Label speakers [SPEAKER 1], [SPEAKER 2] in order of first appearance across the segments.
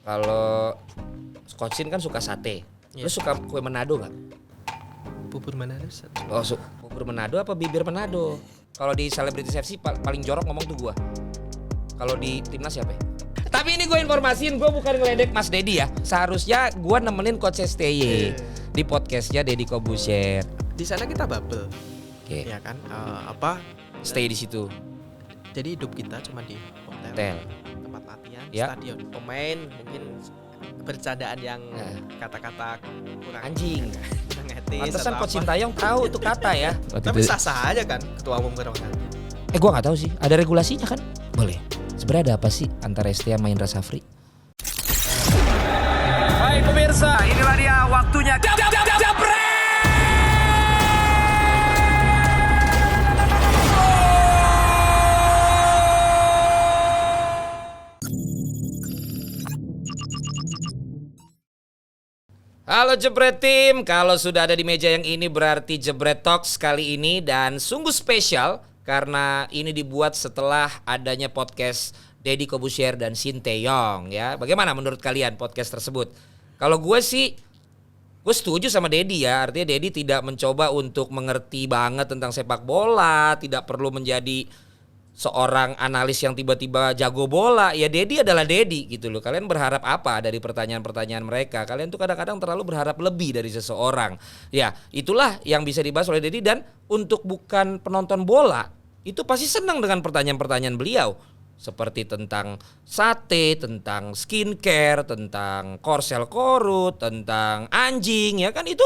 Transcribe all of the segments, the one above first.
[SPEAKER 1] Kalau Coach Sin kan suka sate. Lu suka kue Manado nggak?
[SPEAKER 2] Bubur Manado.
[SPEAKER 1] Oh, bubur Manado apa bibir Manado? Kalau di Celebrity FC paling jorok ngomong tuh gua. Kalau di timnas siapa ya? Tapi ini gue informasiin, gue bukan ngeledek Mas Dedi ya. Seharusnya gue nemenin Coach STY di podcastnya Deddy Corbuzier.
[SPEAKER 2] Di sana kita bubble, ya kan?
[SPEAKER 1] Stay di situ.
[SPEAKER 2] Jadi hidup kita cuma di hotel. Tempat latihan, stadion. Pemain mungkin bercandaan yang kata-kata kurang
[SPEAKER 1] anjing.
[SPEAKER 2] Kurang etis.
[SPEAKER 1] Pantesan Coach Sintayong tahu itu kata ya.
[SPEAKER 2] Tapi sah-sah aja kan ketua umum Gerona.
[SPEAKER 1] Gue nggak tahu sih. Ada regulasinya kan? Boleh. Sebenarnya ada apa sih antara ST sama Indra Safri?
[SPEAKER 3] Baik pemirsa, inilah dia waktunya Japret.
[SPEAKER 1] Halo Jebret Tim, kalau sudah ada di meja yang ini berarti Jebret Talks kali ini dan sungguh spesial karena ini dibuat setelah adanya podcast Deddy Corbuzier dan Sintayong ya. Bagaimana menurut kalian podcast tersebut? Kalau gue sih, gue setuju sama Deddy ya. Artinya Deddy tidak mencoba untuk mengerti banget tentang sepak bola, tidak perlu menjadi seorang analis yang tiba-tiba jago bola. Ya Deddy adalah Deddy gitu loh. Kalian berharap apa dari pertanyaan-pertanyaan mereka? Kalian tuh kadang-kadang terlalu berharap lebih dari seseorang. Ya itulah yang bisa dibahas oleh Deddy. Dan untuk bukan penonton bola, itu pasti senang dengan pertanyaan-pertanyaan beliau. Seperti tentang sate, tentang skincare, tentang korsel korut, tentang anjing. Ya kan itu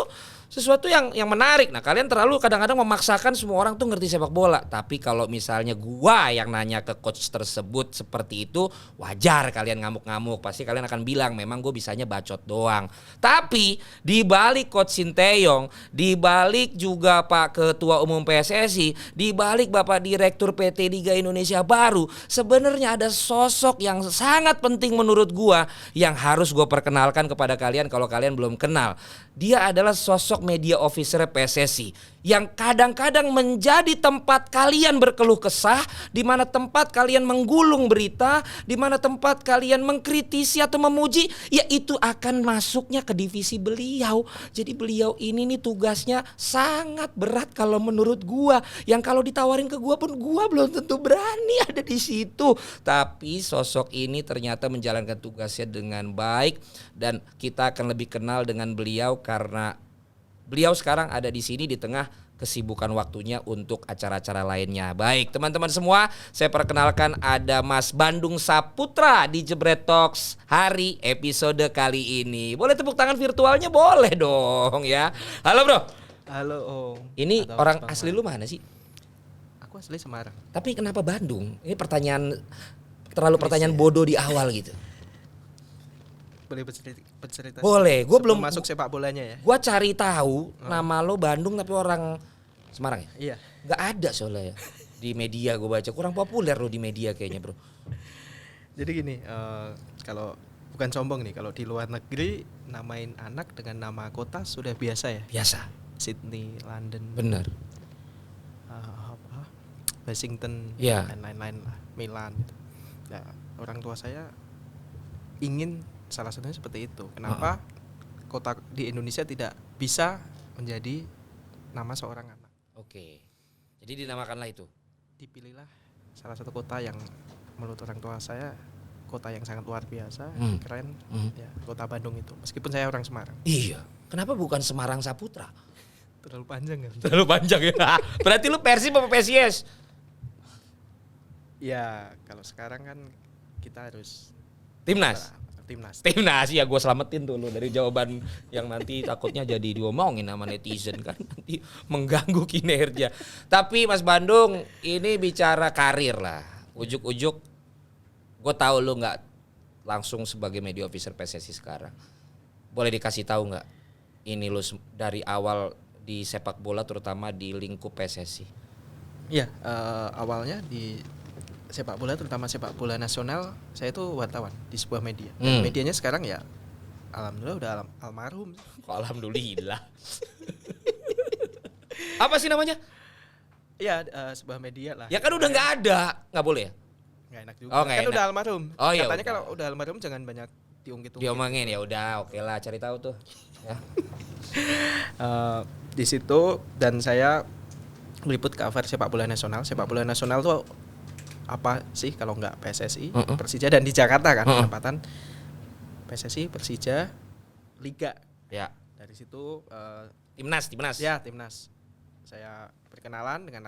[SPEAKER 1] sesuatu yang menarik. Nah kalian terlalu kadang-kadang memaksakan semua orang tuh ngerti sepak bola. Tapi kalau misalnya gua yang nanya ke coach tersebut seperti itu, wajar kalian ngamuk-ngamuk. Pasti kalian akan bilang memang gue bisanya bacot doang. Tapi di balik Coach Sintayong, di balik juga Pak Ketua Umum PSSI, di balik Bapak Direktur PT Liga Indonesia Baru, sebenarnya ada sosok yang sangat penting menurut gua yang harus gua perkenalkan kepada kalian kalau kalian belum kenal. Dia adalah sosok media officer PSSI yang kadang-kadang menjadi tempat kalian berkeluh kesah, di mana tempat kalian menggulung berita, di mana tempat kalian mengkritisi atau memuji, ya itu akan masuknya ke divisi beliau. Jadi beliau ini nih tugasnya sangat berat kalau menurut gua, yang kalau ditawarin ke gua pun gua belum tentu berani ada di situ. Tapi sosok ini ternyata menjalankan tugasnya dengan baik dan kita akan lebih kenal dengan beliau karena beliau sekarang ada di sini di tengah kesibukan waktunya untuk acara-acara lainnya. Baik, teman-teman semua, saya perkenalkan ada Mas Bandung Saputra di Jebret Talks hari episode kali ini. Boleh tepuk tangan virtualnya? Boleh dong ya. Halo bro.
[SPEAKER 2] Halo Om.
[SPEAKER 1] Ini orang asli lu mana sih?
[SPEAKER 2] Aku asli Semarang.
[SPEAKER 1] Tapi kenapa Bandung? Ini pertanyaan bodoh di awal gitu.
[SPEAKER 2] Boleh bercerita?
[SPEAKER 1] Boleh, gue belum
[SPEAKER 2] masuk sepak bolanya ya.
[SPEAKER 1] Gue cari tahu nama lo Bandung tapi orang Semarang ya?
[SPEAKER 2] Iya.
[SPEAKER 1] Gak ada soalnya ya. Di media gue baca kurang populer lo di media kayaknya bro.
[SPEAKER 2] Jadi gini, kalau bukan sombong nih, kalau di luar negeri namain anak dengan nama kota sudah biasa ya.
[SPEAKER 1] Biasa.
[SPEAKER 2] Sydney, London.
[SPEAKER 1] Bener.
[SPEAKER 2] Washington dan lain-lain lah, Milan gitu. Nah, orang tua saya ingin salah satunya seperti itu. Kenapa kota di Indonesia tidak bisa menjadi nama seorang anak?
[SPEAKER 1] Oke. Jadi dinamakanlah itu.
[SPEAKER 2] Dipilihlah salah satu kota yang menurut orang tua saya kota yang sangat luar biasa, keren. Ya, kota Bandung itu. Meskipun saya orang Semarang.
[SPEAKER 1] Iya. Kenapa bukan Semarang Saputra?
[SPEAKER 2] Terlalu panjang kan?
[SPEAKER 1] Terlalu panjang ya. Berarti lu Persib apa PSIS?
[SPEAKER 2] Ya, kalau sekarang kan kita harus
[SPEAKER 1] Timnas.
[SPEAKER 2] Timnas
[SPEAKER 1] Ya gue selamatin tuh lo dari jawaban yang nanti takutnya jadi diomongin sama netizen kan nanti mengganggu kinerja. Tapi Mas Bandung ini bicara karir lah. Ujuk-ujuk gue tahu lo nggak langsung sebagai media officer PSSI sekarang. Boleh dikasih tahu nggak ini lo dari awal di sepak bola terutama di lingkup PSSI?
[SPEAKER 2] Iya, awalnya di sepak bola terutama sepak bola nasional saya itu wartawan di sebuah media. Medianya sekarang ya alhamdulillah udah almarhum.
[SPEAKER 1] Kok alhamdulillah. Apa sih namanya?
[SPEAKER 2] Iya, sebuah media lah.
[SPEAKER 1] Ya kan udah nggak ada, nggak boleh ya?
[SPEAKER 2] Nggak enak juga.
[SPEAKER 1] Oh, nggak
[SPEAKER 2] kan
[SPEAKER 1] enak.
[SPEAKER 2] Udah almarhum.
[SPEAKER 1] Oh, iya,
[SPEAKER 2] Katanya
[SPEAKER 1] udah.
[SPEAKER 2] kalau udah almarhum jangan banyak diungkit-ungkit.
[SPEAKER 1] Diomongin ya udah, oke lah, cari tahu tuh. Ya.
[SPEAKER 2] Di situ dan saya meliput cover sepak bola nasional. Sepak bola nasional tuh apa sih kalau nggak PSSI, Persija, dan di Jakarta kan penempatan PSSI, Persija, Liga.
[SPEAKER 1] Ya.
[SPEAKER 2] Dari situ
[SPEAKER 1] Timnas.
[SPEAKER 2] ya timnas. Saya berkenalan dengan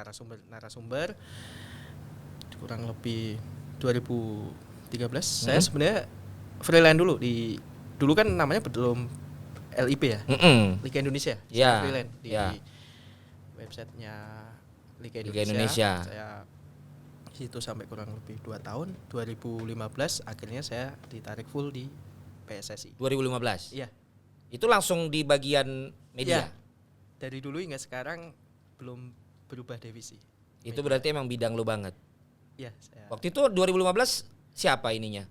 [SPEAKER 2] narasumber kurang lebih 2013. Saya sebenarnya freelance dulu kan namanya belum LIP ya, Liga Indonesia.
[SPEAKER 1] Ya.
[SPEAKER 2] Saya freelance di websitenya Liga Indonesia. Saya di situ sampai kurang lebih 2 tahun. 2015 akhirnya saya ditarik full di PSSI.
[SPEAKER 1] 2015.
[SPEAKER 2] Iya.
[SPEAKER 1] Itu langsung di bagian media.
[SPEAKER 2] Ya. Dari dulu hingga sekarang belum berubah divisi.
[SPEAKER 1] Itu berarti emang bidang lu banget.
[SPEAKER 2] Iya, saya.
[SPEAKER 1] Waktu itu 2015 siapa ininya?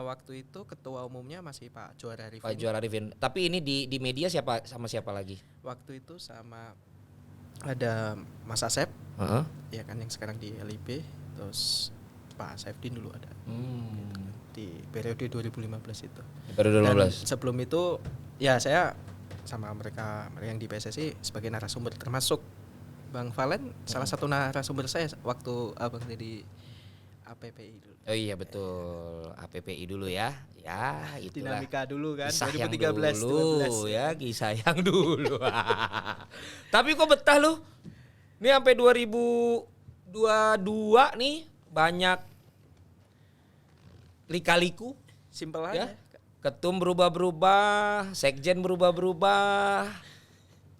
[SPEAKER 2] Waktu itu ketua umumnya masih Pak Johar Arifin.
[SPEAKER 1] Pak Johar Arifin. Tapi ini di media siapa lagi?
[SPEAKER 2] Waktu itu sama ada Mas Asep, ya kan yang sekarang di LIB, terus Pak Saifdin dulu ada. Di periode 2015 itu.
[SPEAKER 1] Periode 2015.
[SPEAKER 2] Dan sebelum itu ya saya sama mereka yang di PSSI sebagai narasumber, termasuk Bang Valen salah satu narasumber saya waktu Abang jadi APPI dulu.
[SPEAKER 1] Oh iya betul, APPI dulu ya. Ya, itulah.
[SPEAKER 2] Dinamika dulu kan,
[SPEAKER 1] Kisah
[SPEAKER 2] 2013
[SPEAKER 1] yang dulu,
[SPEAKER 2] 12
[SPEAKER 1] ya, kisah yang dulu. Tapi kok betah lu? Ini sampai 2022 nih banyak lika-liku.
[SPEAKER 2] Simpel
[SPEAKER 1] Ya.
[SPEAKER 2] aja.
[SPEAKER 1] Ketum berubah-berubah, sekjen berubah-berubah.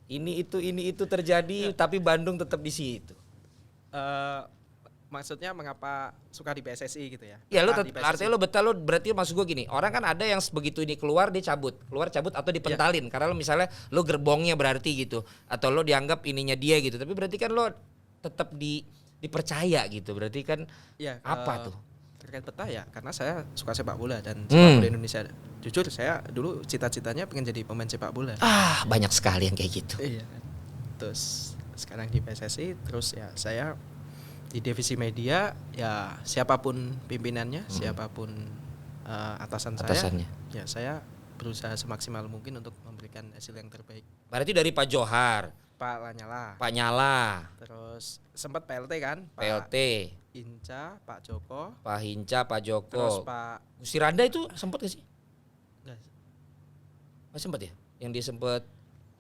[SPEAKER 1] Ini itu terjadi, tapi Bandung tetap di situ.
[SPEAKER 2] Maksudnya mengapa suka di PSSI gitu ya?
[SPEAKER 1] Ya lu
[SPEAKER 2] Di PSSI.
[SPEAKER 1] artinya lu betah, lu berarti maksud gue gini, orang kan ada yang begitu ini keluar cabut atau dipentalin karena lu misalnya lu gerbongnya berarti gitu, atau lu dianggap ininya dia gitu, tapi berarti kan lu tetap dipercaya gitu, berarti kan
[SPEAKER 2] ya,
[SPEAKER 1] apa tuh?
[SPEAKER 2] Terkait betah ya, karena saya suka sepak bola dan sepak bola Indonesia. Jujur saya dulu cita-citanya pengen jadi pemain sepak bola.
[SPEAKER 1] Banyak sekali yang kayak gitu.
[SPEAKER 2] Iya. Terus sekarang di PSSI, terus ya saya di divisi media, ya siapapun pimpinannya, siapapun atasannya, ya saya berusaha semaksimal mungkin untuk memberikan hasil yang terbaik.
[SPEAKER 1] Berarti dari Pak Johar,
[SPEAKER 2] Pak Lanyala,
[SPEAKER 1] Pak Nyala,
[SPEAKER 2] terus sempat PLT kan, Pak
[SPEAKER 1] PLT,
[SPEAKER 2] Hinca, Pak Joko,
[SPEAKER 1] Pak Hinca, Pak Joko,
[SPEAKER 2] terus Pak
[SPEAKER 1] Gusti Randa itu sempat gak sih?
[SPEAKER 2] Nggak,
[SPEAKER 1] Sempat ya? Yang dia sempat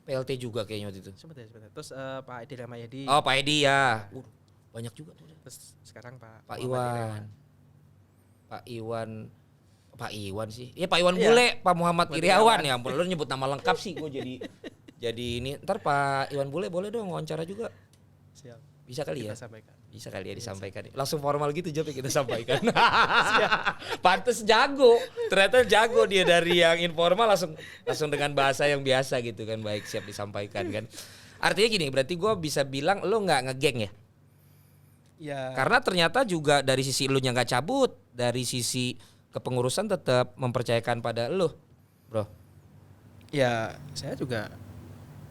[SPEAKER 1] PLT juga kayaknya waktu itu.
[SPEAKER 2] sempat. Terus Pak Edi Ramayadi,
[SPEAKER 1] Oh Pak Edi ya. Banyak juga tuh.
[SPEAKER 2] terus sekarang Pak
[SPEAKER 1] Iwan. Pak Iwan sih. Iya Pak Iwan
[SPEAKER 2] Iya.
[SPEAKER 1] Bule, Pak Muhammad Iriawan
[SPEAKER 2] Iriawan.
[SPEAKER 1] ya. Ampun, lu nyebut nama lengkap sih gue jadi ini. Ntar Pak Iwan Bule boleh dong wawancara juga.
[SPEAKER 2] Siap.
[SPEAKER 1] Bisa kali ya?
[SPEAKER 2] Kita sampaikan.
[SPEAKER 1] Bisa kali ya disampaikan. Langsung formal gitu jawab kita sampaikan. Pantes jago. Ternyata jago dia dari yang informal langsung dengan bahasa yang biasa gitu kan. Baik, siap disampaikan kan. Artinya gini, berarti gue bisa bilang lu nggak ngegeng ya?
[SPEAKER 2] Ya.
[SPEAKER 1] Karena ternyata juga dari sisi elunya nggak cabut, dari sisi kepengurusan tetap mempercayakan pada elu, bro.
[SPEAKER 2] Ya, saya juga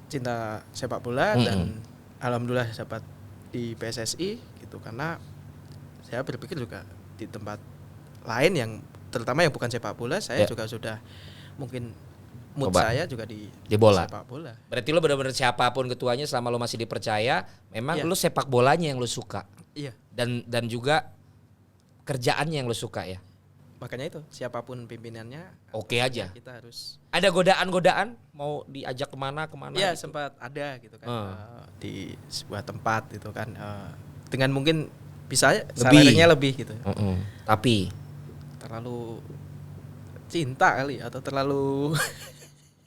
[SPEAKER 2] cinta sepak bola dan alhamdulillah dapat di PSSI gitu, karena saya berpikir juga di tempat lain yang terutama yang bukan sepak bola, saya juga sudah mungkin mood saya juga di
[SPEAKER 1] bola.
[SPEAKER 2] sepak bola.
[SPEAKER 1] Berarti lu benar-benar siapapun ketuanya selama lu masih dipercaya, memang lu sepak bolanya yang lu suka.
[SPEAKER 2] Iya.
[SPEAKER 1] Dan juga kerjaannya yang lu suka ya.
[SPEAKER 2] Makanya itu siapapun pimpinannya
[SPEAKER 1] Oke aja.
[SPEAKER 2] kita harus.
[SPEAKER 1] Ada godaan-godaan mau diajak kemana
[SPEAKER 2] Iya
[SPEAKER 1] gitu?
[SPEAKER 2] sempat ada gitu kan di sebuah tempat gitu kan dengan mungkin bisa salarinya lebih gitu.
[SPEAKER 1] Tapi
[SPEAKER 2] Terlalu cinta kali atau terlalu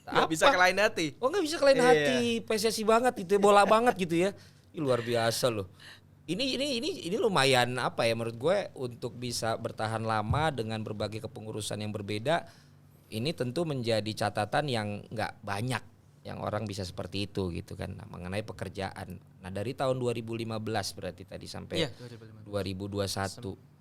[SPEAKER 2] nggak
[SPEAKER 1] Apa?
[SPEAKER 2] bisa kelain hati.
[SPEAKER 1] Oh nggak bisa kelain hati, PSSI banget gitu ya, bola banget gitu ya. Ih, luar biasa loh. Ini lumayan apa ya menurut gue untuk bisa bertahan lama dengan berbagai kepengurusan yang berbeda. Ini tentu menjadi catatan yang nggak banyak yang orang bisa seperti itu gitu kan. Nah, mengenai pekerjaan. Nah dari tahun 2015 berarti tadi sampai 2021.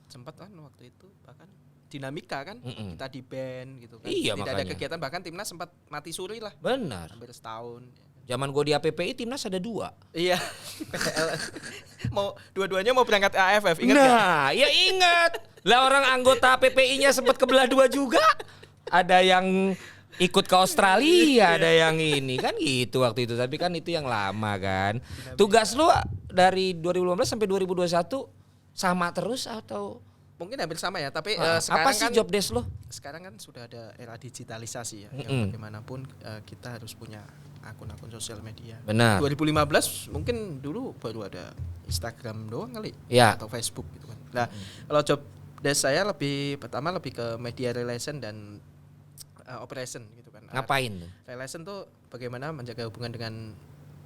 [SPEAKER 2] Sempat kan waktu itu bahkan dinamika kan kita di band gitu kan.
[SPEAKER 1] Iya,
[SPEAKER 2] Tidak ada
[SPEAKER 1] makanya.
[SPEAKER 2] kegiatan, bahkan timnas sempat mati suri lah
[SPEAKER 1] Benar.
[SPEAKER 2] hampir setahun.
[SPEAKER 1] Zaman gue di APPI timnas ada 2.
[SPEAKER 2] Iya. Mau dua-duanya mau berangkat AFF, ingat nggak?
[SPEAKER 1] Nah, ya ingat. Lah orang anggota PPI-nya sempat kebelah 2 juga. ada yang ikut ke Australia, ada yang ini kan gitu waktu itu. Tapi kan itu yang lama kan. Tugas lu dari 2015 sampai 2021 sama terus atau
[SPEAKER 2] Mungkin hampir sama ya, tapi
[SPEAKER 1] apa
[SPEAKER 2] sekarang
[SPEAKER 1] sih
[SPEAKER 2] kan
[SPEAKER 1] job desk lo?
[SPEAKER 2] sekarang kan sudah ada era digitalisasi ya, yang bagaimanapun kita harus punya akun-akun sosial media.
[SPEAKER 1] Benar.
[SPEAKER 2] 2015 mungkin dulu baru ada Instagram doang kali,
[SPEAKER 1] Ya.
[SPEAKER 2] atau Facebook gitu kan. Nah, kalau job desk saya pertama lebih ke media relation dan operation gitu kan.
[SPEAKER 1] Ngapain tuh?
[SPEAKER 2] Relation tuh bagaimana menjaga hubungan dengan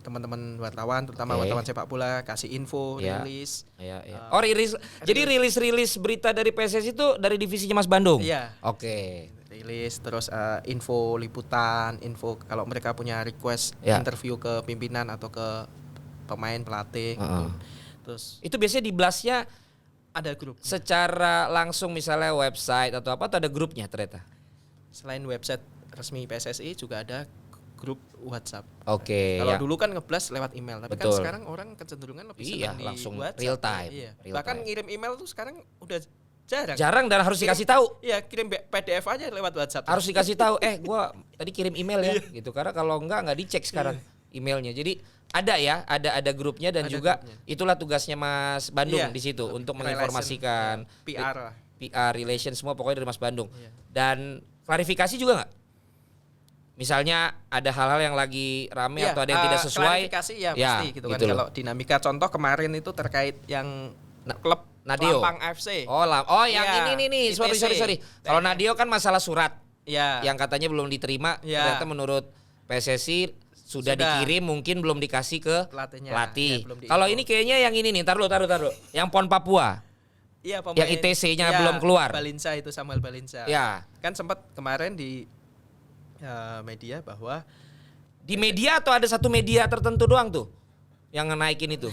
[SPEAKER 2] teman-teman wartawan, terutama
[SPEAKER 1] Oke.
[SPEAKER 2] wartawan sepak bola, kasih info,
[SPEAKER 1] Ya.
[SPEAKER 2] rilis.
[SPEAKER 1] Ya. Oh, jadi rilis berita dari PSSI itu dari divisinya Mas Bandung?
[SPEAKER 2] Iya.
[SPEAKER 1] Oke.
[SPEAKER 2] Rilis terus info liputan, info kalau mereka punya request
[SPEAKER 1] Ya.
[SPEAKER 2] interview ke pimpinan atau ke pemain pelatih gitu. Terus
[SPEAKER 1] Itu biasanya di Blast-nya
[SPEAKER 2] ada grup.
[SPEAKER 1] secara langsung misalnya website atau apa atau ada grupnya ternyata?
[SPEAKER 2] Selain website resmi PSSI juga ada grup WhatsApp.
[SPEAKER 1] Oke.
[SPEAKER 2] Kalau
[SPEAKER 1] ya.
[SPEAKER 2] dulu kan ngeblas lewat email, tapi
[SPEAKER 1] Betul.
[SPEAKER 2] kan sekarang orang kecenderungan lebih
[SPEAKER 1] Iya,
[SPEAKER 2] senang di
[SPEAKER 1] langsung
[SPEAKER 2] WhatsApp.
[SPEAKER 1] real time,
[SPEAKER 2] Iya.
[SPEAKER 1] real
[SPEAKER 2] Bahkan
[SPEAKER 1] time.
[SPEAKER 2] ngirim email tuh sekarang udah jarang.
[SPEAKER 1] Jarang dan harus dikasih tahu.
[SPEAKER 2] Iya, kirim PDF aja lewat WhatsApp.
[SPEAKER 1] Harus dikasih tahu. Gua tadi kirim email ya gitu karena kalau nggak dicek sekarang emailnya. Jadi ada ya, ada grupnya dan
[SPEAKER 2] Ada
[SPEAKER 1] juga
[SPEAKER 2] grupnya.
[SPEAKER 1] itulah tugasnya Mas Bandung
[SPEAKER 2] Iya,
[SPEAKER 1] di situ untuk
[SPEAKER 2] relation,
[SPEAKER 1] menginformasikan
[SPEAKER 2] ya, PR lah.
[SPEAKER 1] PR relation semua pokoknya dari Mas Bandung.
[SPEAKER 2] Iya.
[SPEAKER 1] Dan klarifikasi juga nggak? Misalnya ada hal-hal yang lagi rame
[SPEAKER 2] Iya,
[SPEAKER 1] atau ada yang tidak sesuai.
[SPEAKER 2] klarifikasi ya,
[SPEAKER 1] Ya,
[SPEAKER 2] pasti gitu kan.
[SPEAKER 1] gitu loh.
[SPEAKER 2] Kalau dinamika contoh kemarin itu terkait yang klub
[SPEAKER 1] Nadio.
[SPEAKER 2] Lampang FC.
[SPEAKER 1] Oh yang
[SPEAKER 2] Iya,
[SPEAKER 1] ini nih. Sorry.
[SPEAKER 2] ITC.
[SPEAKER 1] Kalau Nadio kan masalah surat
[SPEAKER 2] Iya.
[SPEAKER 1] yang katanya belum diterima,
[SPEAKER 2] Ya.
[SPEAKER 1] ternyata menurut PSSI sudah dikirim, mungkin belum dikasih ke
[SPEAKER 2] Pelatihnya.
[SPEAKER 1] pelatih.
[SPEAKER 2] Ya, belum
[SPEAKER 1] Kalau
[SPEAKER 2] diinfo.
[SPEAKER 1] ini kayaknya yang ini nih, taruh. Yang PON Papua.
[SPEAKER 2] Iya,
[SPEAKER 1] yang ITC-nya belum keluar.
[SPEAKER 2] Balinsa itu Samuel Balinsa.
[SPEAKER 1] Ya.
[SPEAKER 2] Kan sempat kemarin di media bahwa
[SPEAKER 1] Di media atau ada satu media tertentu doang tuh yang naikin itu?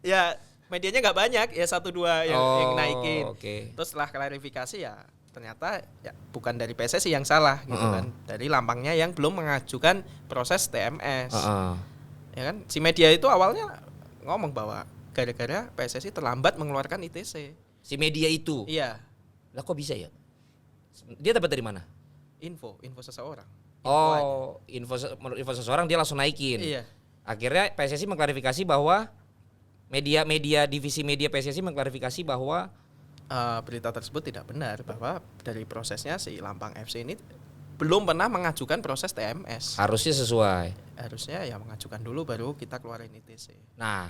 [SPEAKER 2] ya medianya nggak banyak, ya 1-2 yang naikin.
[SPEAKER 1] Oke.
[SPEAKER 2] Terus setelah klarifikasi ya ternyata ya bukan dari PSSI yang salah gitu kan. Dari Lampangnya yang belum mengajukan proses TMS. Ya kan? Si media itu awalnya ngomong bahwa gara-gara PSSI terlambat mengeluarkan ITC.
[SPEAKER 1] Si media itu.
[SPEAKER 2] Iya,
[SPEAKER 1] Lah kok bisa ya? Dia dapat dari mana?
[SPEAKER 2] info seseorang. Info aja.
[SPEAKER 1] Menurut info seseorang dia langsung naikin.
[SPEAKER 2] Iya.
[SPEAKER 1] Akhirnya PSSI mengklarifikasi bahwa divisi media PSSI mengklarifikasi bahwa
[SPEAKER 2] Berita tersebut tidak benar, bahwa dari prosesnya si Lampang FC ini belum pernah mengajukan proses TMS.
[SPEAKER 1] harusnya sesuai.
[SPEAKER 2] Harusnya ya mengajukan dulu baru kita keluarin ITC.
[SPEAKER 1] Nah,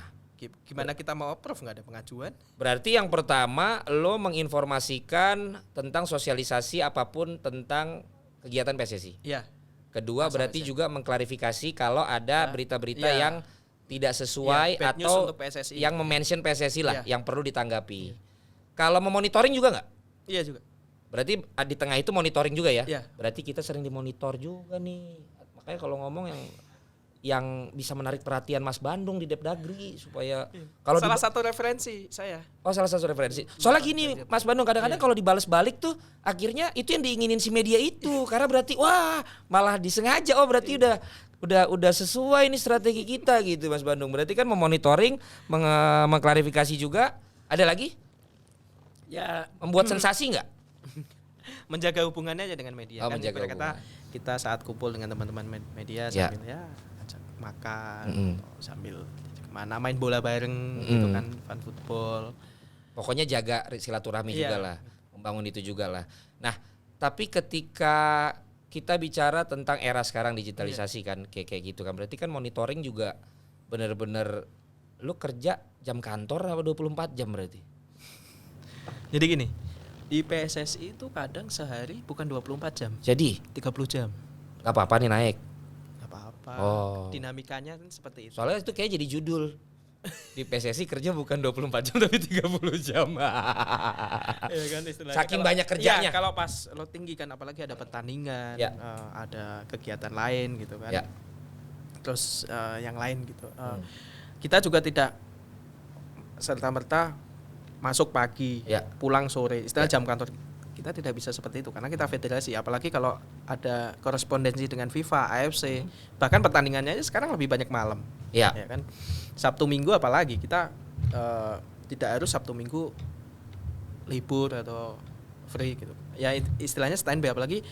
[SPEAKER 2] Gimana kita mau approve nggak ada pengajuan?
[SPEAKER 1] berarti yang pertama lo menginformasikan tentang sosialisasi apapun tentang kegiatan PSSI.
[SPEAKER 2] Iya.
[SPEAKER 1] Kedua berarti juga mengklarifikasi kalau ada berita-berita
[SPEAKER 2] ya.
[SPEAKER 1] yang tidak sesuai
[SPEAKER 2] Ya, bad news
[SPEAKER 1] atau
[SPEAKER 2] untuk PSSI.
[SPEAKER 1] yang mention PSSI lah
[SPEAKER 2] Ya.
[SPEAKER 1] yang perlu ditanggapi. Kalau memonitoring juga nggak?
[SPEAKER 2] Iya juga.
[SPEAKER 1] Berarti di tengah itu monitoring juga ya?
[SPEAKER 2] Iya.
[SPEAKER 1] Berarti kita sering dimonitor juga nih. Makanya kalau ngomong yang bisa menarik perhatian Mas Bandung di Depdagri supaya kalau
[SPEAKER 2] Salah satu referensi saya.
[SPEAKER 1] salah satu referensi. Soalnya gini Mas Bandung kadang-kadang kalau dibales balik tuh akhirnya itu yang diinginin si media itu karena berarti wah malah disengaja berarti udah sesuai nih strategi kita gitu Mas Bandung. Berarti kan memonitoring, mengklarifikasi juga. Ada lagi?
[SPEAKER 2] Ya
[SPEAKER 1] Membuat sensasi nggak?
[SPEAKER 2] menjaga hubungannya aja dengan media.
[SPEAKER 1] Oh,
[SPEAKER 2] Kan
[SPEAKER 1] menjaga
[SPEAKER 2] ibarat kata kita saat kumpul dengan teman-teman media
[SPEAKER 1] Ya.
[SPEAKER 2] sambil ya ajak makan atau sambil kemana main bola bareng gitu kan, fun football.
[SPEAKER 1] Pokoknya jaga silaturahmi
[SPEAKER 2] Iya.
[SPEAKER 1] juga lah, membangun itu juga lah. Nah, tapi ketika kita bicara tentang era sekarang digitalisasi kan kayak gitu kan, berarti kan monitoring juga bener-bener lu kerja jam kantor apa 24 jam berarti?
[SPEAKER 2] Jadi gini, di PSSI itu kadang sehari bukan 24 jam,
[SPEAKER 1] Jadi
[SPEAKER 2] 30 jam.
[SPEAKER 1] nggak apa-apa nih naik.
[SPEAKER 2] Gak apa-apa.
[SPEAKER 1] Oh.
[SPEAKER 2] Dinamikanya kan seperti itu.
[SPEAKER 1] Soalnya itu kayak jadi judul. Di PSSI kerja bukan 24 jam tapi 30 jam.
[SPEAKER 2] Ya kan, istilahnya
[SPEAKER 1] Saking banyak kerjanya.
[SPEAKER 2] Ya, kalau pas lo tinggi kan apalagi ada pertandingan,
[SPEAKER 1] Ya.
[SPEAKER 2] ada kegiatan lain gitu kan.
[SPEAKER 1] Ya.
[SPEAKER 2] Terus yang lain gitu. Kita juga tidak serta-merta masuk pagi,
[SPEAKER 1] Ya.
[SPEAKER 2] pulang sore. Istilah jam kantor kita tidak bisa seperti itu karena kita federasi. Apalagi kalau ada korespondensi dengan FIFA, AFC, bahkan pertandingannya aja sekarang lebih banyak malam.
[SPEAKER 1] Ya.
[SPEAKER 2] Ya kan. Sabtu Minggu apalagi kita tidak harus Sabtu Minggu libur atau free gitu. Ya istilahnya standby, apalagi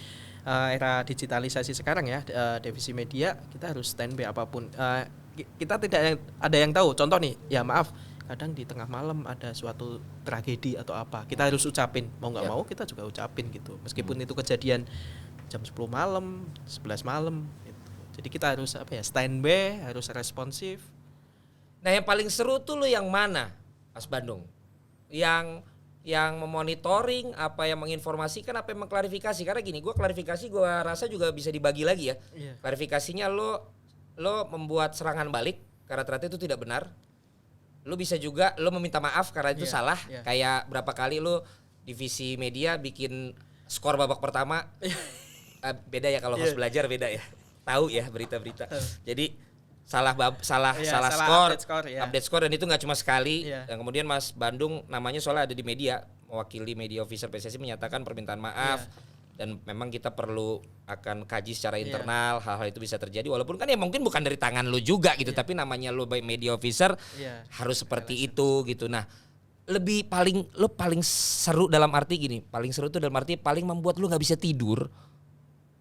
[SPEAKER 2] era digitalisasi sekarang ya, divisi media kita harus standby apapun. Kita tidak ada yang tahu. Contoh nih, ya maaf, kadang di tengah malam ada suatu tragedi atau apa, kita harus ucapin, mau nggak mau kita juga ucapin gitu, meskipun itu kejadian jam 10 malam, 11 malam gitu. Jadi kita harus standby, harus responsif.
[SPEAKER 1] Nah, yang paling seru tuh lu yang mana, Mas Bandung? Yang memonitoring, apa yang menginformasikan, apa yang mengklarifikasi? Karena gini, gue klarifikasi gue rasa juga bisa dibagi lagi ya.
[SPEAKER 2] Iya.
[SPEAKER 1] Klarifikasinya lo membuat serangan balik karena ternyata itu tidak benar. Lo bisa juga lo meminta maaf karena itu salah. Kayak berapa kali lo divisi media bikin skor babak pertama. Beda ya kalau host belajar beda ya. Tahu ya berita-berita. Jadi salah skor, update skor dan itu nggak cuma sekali. Dan kemudian Mas Bandung namanya soalnya ada di media, mewakili media officer PSSI menyatakan permintaan maaf. Dan memang kita perlu akan kaji secara internal hal-hal itu bisa terjadi, walaupun kan ya mungkin bukan dari tangan lu juga gitu, tapi namanya lu media officer harus seperti itu gitu. Nah, paling seru dalam arti gini, paling seru tuh dalam arti paling membuat lu nggak bisa tidur.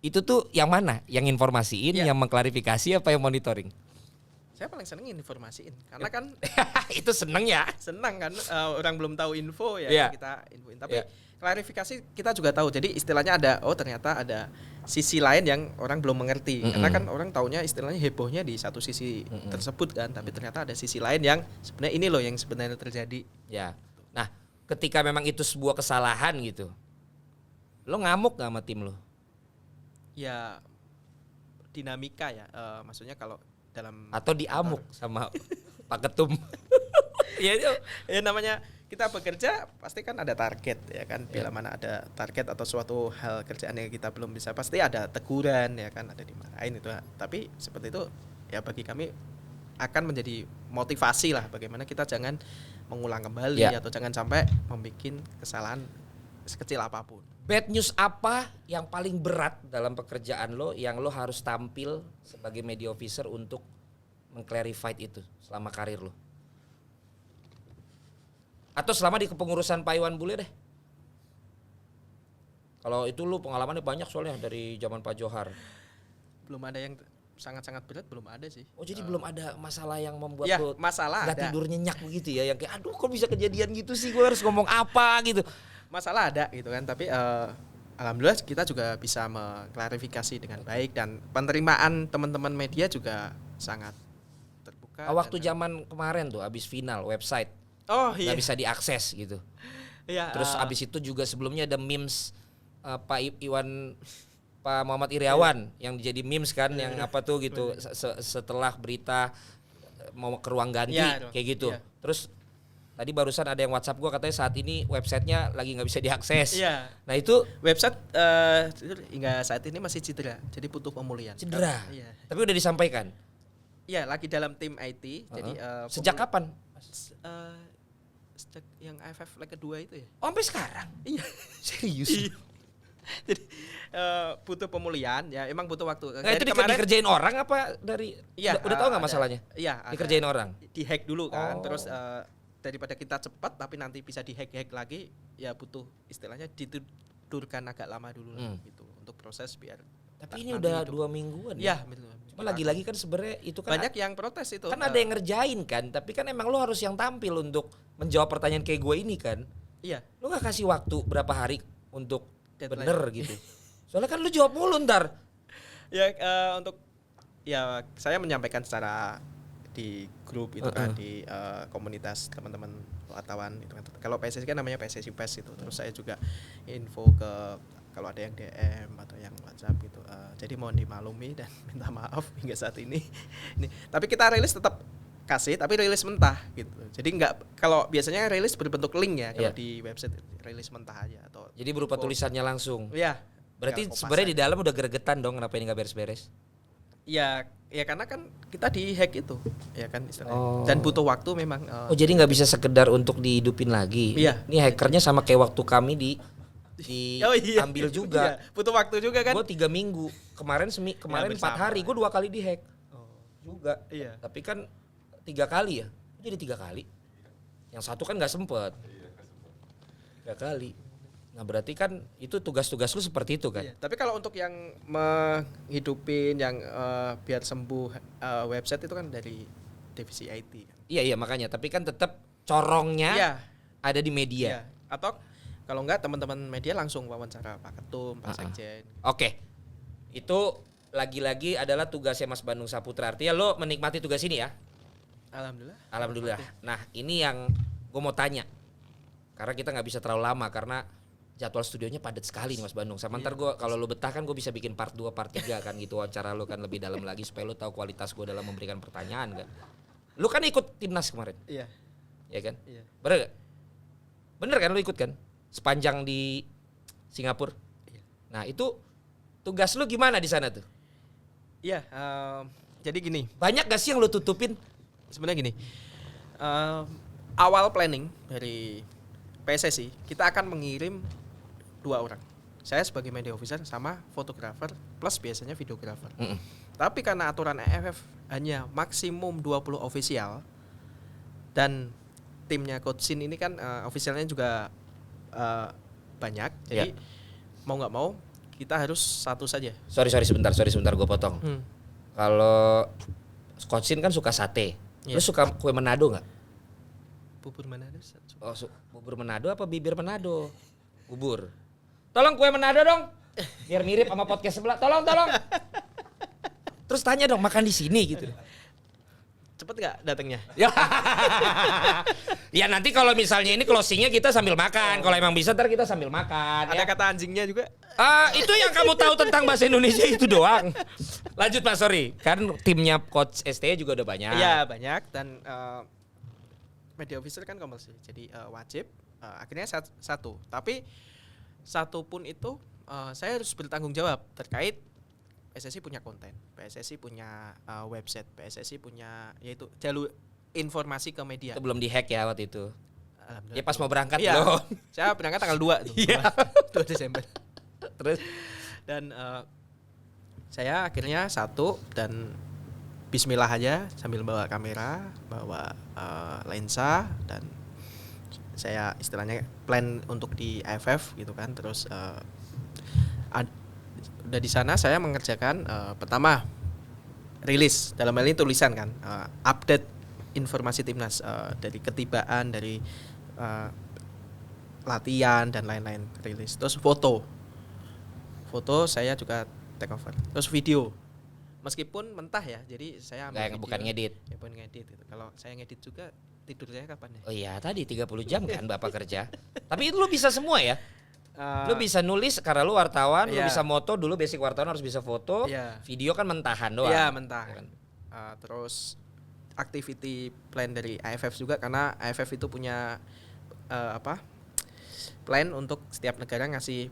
[SPEAKER 1] Itu tuh yang mana? Yang informasiin, yang mengklarifikasi, apa yang monitoring?
[SPEAKER 2] Saya paling seneng informasiin, karena kan
[SPEAKER 1] itu seneng ya.
[SPEAKER 2] Senang kan, orang belum tahu info ya kita infoin. Tapi klarifikasi kita juga tahu. Jadi istilahnya ternyata ada sisi lain yang orang belum mengerti. Karena kan orang taunya istilahnya hebohnya di satu sisi tersebut kan, tapi ternyata ada sisi lain yang sebenarnya ini loh yang sebenarnya terjadi.
[SPEAKER 1] Ya. Nah, ketika memang itu sebuah kesalahan gitu, lo ngamuk gak sama tim lo?
[SPEAKER 2] Ya dinamika ya, maksudnya kalau dalam
[SPEAKER 1] atau diamuk sama Pak Ketum.
[SPEAKER 2] Ya namanya kita bekerja pasti kan ada target ya kan, bila mana ada target atau suatu hal kerjaan yang kita belum bisa pasti ada teguran ya kan, ada dimarahin itu. Tapi seperti itu ya bagi kami akan menjadi motivasi lah, bagaimana kita jangan mengulang kembali atau jangan sampai membuat kesalahan sekecil apapun.
[SPEAKER 1] Bad news apa yang paling berat dalam pekerjaan lo yang lo harus tampil sebagai media officer untuk mengclarify itu selama karir lo? Atau selama di kepengurusan Pak Iwan Bule deh. Kalau itu lo pengalamannya banyak soalnya dari zaman Pak Johar.
[SPEAKER 2] Belum ada yang sangat-sangat berat, belum ada sih.
[SPEAKER 1] Oh jadi belum ada masalah yang membuat lo
[SPEAKER 2] nggak
[SPEAKER 1] tidur nyenyak begitu ya, yang kayak aduh kok bisa kejadian gitu sih, gue harus ngomong apa gitu.
[SPEAKER 2] Masalah ada gitu kan, tapi alhamdulillah kita juga bisa mengklarifikasi dengan baik, dan penerimaan teman-teman media juga sangat terbuka.
[SPEAKER 1] Waktu zaman kemarin tuh abis final website nggak bisa diakses gitu. Terus abis itu juga sebelumnya ada memes Pak Muhammad Iriawan yang jadi memes kan, yang apa tuh gitu setelah berita mau ke ruang ganti kayak gitu. Terus tadi barusan ada yang WhatsApp gua katanya saat ini websitenya lagi nggak bisa diakses. Nah itu
[SPEAKER 2] website hingga saat ini masih cedera, jadi butuh pemulihan.
[SPEAKER 1] Cedera. Tapi udah disampaikan.
[SPEAKER 2] Iya, lagi dalam tim IT. Jadi
[SPEAKER 1] sejak kapan?
[SPEAKER 2] Sejak yang AFF leg kedua itu ya.
[SPEAKER 1] Oh, sampai sekarang?
[SPEAKER 2] Iya.
[SPEAKER 1] Serius?
[SPEAKER 2] Jadi butuh pemulihan ya, emang butuh waktu.
[SPEAKER 1] Nah, itu dikerjain orang apa dari? Udah tahu nggak masalahnya?
[SPEAKER 2] Iya.
[SPEAKER 1] Dikerjain orang.
[SPEAKER 2] Dihack dulu kan, terus daripada kita cepat tapi nanti bisa dihack lagi, ya butuh istilahnya ditidurkan agak lama dulu lah gitu untuk proses biar.
[SPEAKER 1] Tapi ini udah 2 mingguan ya. Cuma lagi-lagi kan sebenarnya itu kan
[SPEAKER 2] banyak yang protes itu.
[SPEAKER 1] Kan ada yang ngerjain kan, tapi kan emang lo harus yang tampil untuk menjawab pertanyaan kayak gue ini kan.
[SPEAKER 2] Iya.
[SPEAKER 1] Lo gak kasih waktu berapa hari untuk bener gitu. Soalnya kan lo jawab mulu ntar.
[SPEAKER 2] Ya untuk saya menyampaikan secara di grup itu kan, di komunitas teman-teman wartawan itu kan. Kalau PSSI kan namanya PSSI PES itu. Terus saya juga info ke kalau ada yang DM atau yang WhatsApp gitu. Jadi mohon dimaklumi dan minta maaf hingga saat ini. Tapi kita rilis tetap kasih, tapi rilis mentah gitu. Jadi enggak, kalau biasanya rilis berbentuk link ya, kalau di website rilis mentah aja atau
[SPEAKER 1] jadi berupa tulisannya langsung.
[SPEAKER 2] Iya.
[SPEAKER 1] Berarti sebenarnya di dalam udah gregetan dong, kenapa ini enggak beres-beres?
[SPEAKER 2] Ya karena kan kita di-hack itu, ya kan istilahnya. Dan butuh waktu memang.
[SPEAKER 1] Jadi nggak bisa sekedar untuk dihidupin lagi.
[SPEAKER 2] Iya.
[SPEAKER 1] Ini hackernya sama kayak waktu kami diambil juga.
[SPEAKER 2] Iya. Butuh waktu juga kan.
[SPEAKER 1] Gue 3 minggu, kemarin 4 hari, gue 2 kali di-hack. Juga.
[SPEAKER 2] Iya.
[SPEAKER 1] Tapi kan 3 kali ya, jadi 3 kali. Yang satu kan nggak sempet. 3 kali. Nah berarti kan itu tugas-tugas lu seperti itu kan?
[SPEAKER 2] Iya, tapi kalau untuk yang menghidupin yang biar sembuh website itu kan dari divisi IT kan.
[SPEAKER 1] Iya makanya. Tapi kan tetap corongnya
[SPEAKER 2] Iya.
[SPEAKER 1] ada di media.
[SPEAKER 2] Iya. Atau kalau enggak teman-teman media langsung wawancara Pak Ketum, Pak Sekjen.
[SPEAKER 1] Oke. Itu lagi-lagi adalah tugasnya Mas Bandung Saputra. Artinya lo menikmati tugas ini ya?
[SPEAKER 2] Alhamdulillah.
[SPEAKER 1] Nah ini yang gue mau tanya. Karena kita nggak bisa terlalu lama karena jadwal studionya padat sekali nih Mas Bandung. Sama ntar gue kalau lo betah kan gue bisa bikin part 2, part 3 kan gitu. Wawancara lo kan lebih dalam lagi supaya lo tahu kualitas gue dalam memberikan pertanyaan kan. Lo kan ikut timnas kemarin.
[SPEAKER 2] Iya.
[SPEAKER 1] Ya kan?
[SPEAKER 2] Iya.
[SPEAKER 1] Bener gak? Bener kan lo ikut kan? Sepanjang di Singapura.
[SPEAKER 2] Iya.
[SPEAKER 1] Nah itu tugas lo gimana di sana tuh?
[SPEAKER 2] Iya, jadi gini.
[SPEAKER 1] Banyak gak sih yang lo tutupin?
[SPEAKER 2] Sebenarnya gini. Awal planning dari PSSI, kita akan mengirim 2 orang. Saya sebagai media officer sama fotografer plus biasanya videografer. Tapi karena aturan AFF hanya maksimum 20 ofisial dan timnya Coach Sin ini kan ofisialnya juga banyak. Jadi mau nggak mau kita harus satu saja.
[SPEAKER 1] Sorry sebentar gue potong. Kalau Coach Sin kan suka sate. Lu suka kue Manado nggak?
[SPEAKER 2] Bubur Manado.
[SPEAKER 1] Oh, bubur Manado apa bibir Manado? Bubur. Tolong kue Manado dong. Biar mirip sama podcast sebelah. Tolong. Terus tanya dong makan di sini gitu.
[SPEAKER 2] Cepet nggak datangnya?
[SPEAKER 1] Ya nanti kalau misalnya ini closingnya kita sambil makan. Kalau emang bisa ntar kita sambil makan.
[SPEAKER 2] Ada kata anjingnya juga?
[SPEAKER 1] Itu yang kamu tahu tentang bahasa Indonesia itu doang. Lanjut Mas, sorry. Kan timnya Coach ST juga udah banyak.
[SPEAKER 2] Iya banyak dan media officer kan kompulsi. Jadi wajib. Akhirnya satu. Tapi satu pun itu saya harus bertanggung jawab terkait PSSI punya konten, PSSI punya website, PSSI punya yaitu jalur informasi ke media.
[SPEAKER 1] Itu belum dihack ya waktu itu. Ya pas mau berangkat
[SPEAKER 2] iya,
[SPEAKER 1] loh.
[SPEAKER 2] Saya berangkat tanggal 2 tuh.
[SPEAKER 1] Iya.
[SPEAKER 2] 2 Desember.
[SPEAKER 1] Terus
[SPEAKER 2] dan saya akhirnya satu dan bismillah aja sambil bawa kamera, bawa lensa dan saya istilahnya plan untuk di AFF gitu kan. Terus udah di sana saya mengerjakan pertama rilis, dalam hal ini tulisan kan, update informasi timnas dari ketibaan, dari latihan dan lain-lain, rilis. Terus foto saya juga take over. Terus video, meskipun mentah ya, jadi saya ambil
[SPEAKER 1] bukan ngedit.
[SPEAKER 2] Ya bukan ngedit gitu. Kalau saya ngedit juga tidur saya kapan ya?
[SPEAKER 1] Oh iya tadi 30 jam kan Bapak kerja. Tapi itu lu bisa semua ya? Lu bisa nulis karena lu wartawan, lu bisa moto, dulu basic wartawan harus bisa foto, video kan mentahan doang.
[SPEAKER 2] Iya mentah. Ya kan? Terus activity plan dari AFF juga karena AFF itu punya plan untuk setiap negara ngasih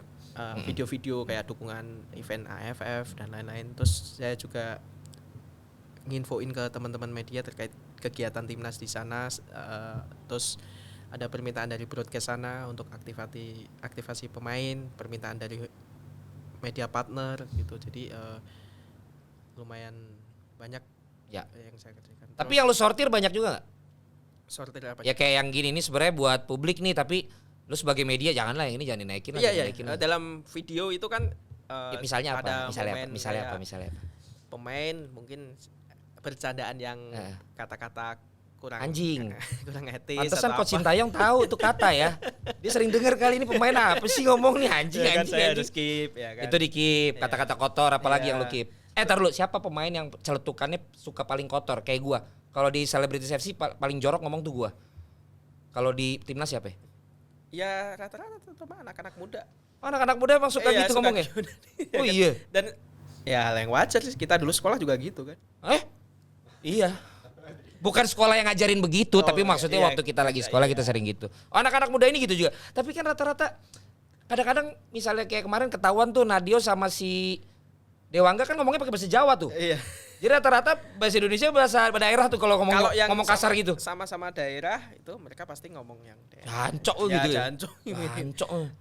[SPEAKER 2] video-video kayak dukungan event AFF dan lain-lain. Terus saya juga nginfoin ke teman-teman media terkait kegiatan timnas di sana. Terus ada permintaan dari broadcast sana untuk aktivasi pemain, permintaan dari media partner gitu. Jadi lumayan banyak
[SPEAKER 1] ya
[SPEAKER 2] yang saya kerjakan.
[SPEAKER 1] Tapi yang lu sortir banyak juga nggak?
[SPEAKER 2] Sortir apa?
[SPEAKER 1] Ya kayak yang gini ini sebenarnya buat publik nih, tapi lu sebagai media janganlah yang ini jangan dinaikin lah.
[SPEAKER 2] Iya. Dalam video itu kan
[SPEAKER 1] misalnya apa? Misalnya apa?
[SPEAKER 2] Pemain mungkin bercandaan yang kata-kata kurang
[SPEAKER 1] anjing,
[SPEAKER 2] kurang etis.
[SPEAKER 1] Pantesan Coach Sintayong tahu itu kata ya. Dia sering dengar kali ini pemain apa sih ngomong nih anjing.
[SPEAKER 2] Saya harus keep ya kan.
[SPEAKER 1] Itu di keep, kata-kata kotor apalagi yang lu keep. Tar lu, siapa pemain yang celetukannya suka paling kotor kayak gua? Kalau di Celebrity FC paling jorok ngomong tuh gua. Kalau di timnas siapa?
[SPEAKER 2] Ya rata-rata teman anak-anak muda.
[SPEAKER 1] Anak-anak muda emang suka gitu ngomongnya. Oh iya.
[SPEAKER 2] Dan ya yang wajar sih, kita dulu sekolah juga gitu kan.
[SPEAKER 1] Iya. Bukan sekolah yang ngajarin begitu, tapi maksudnya waktu kita lagi sekolah kita sering gitu. Anak-anak muda ini gitu juga. Tapi kan rata-rata kadang-kadang misalnya kayak kemarin ketahuan tuh Nadio sama si Dewangga kan ngomongnya pakai bahasa Jawa tuh.
[SPEAKER 2] Iya.
[SPEAKER 1] Jadi rata-rata bahasa Indonesia bahasa daerah tuh kalau ngomong kasar gitu.
[SPEAKER 2] Sama-sama daerah itu mereka pasti ngomong yang daerah.
[SPEAKER 1] Jancok gitu ya.
[SPEAKER 2] Jancok.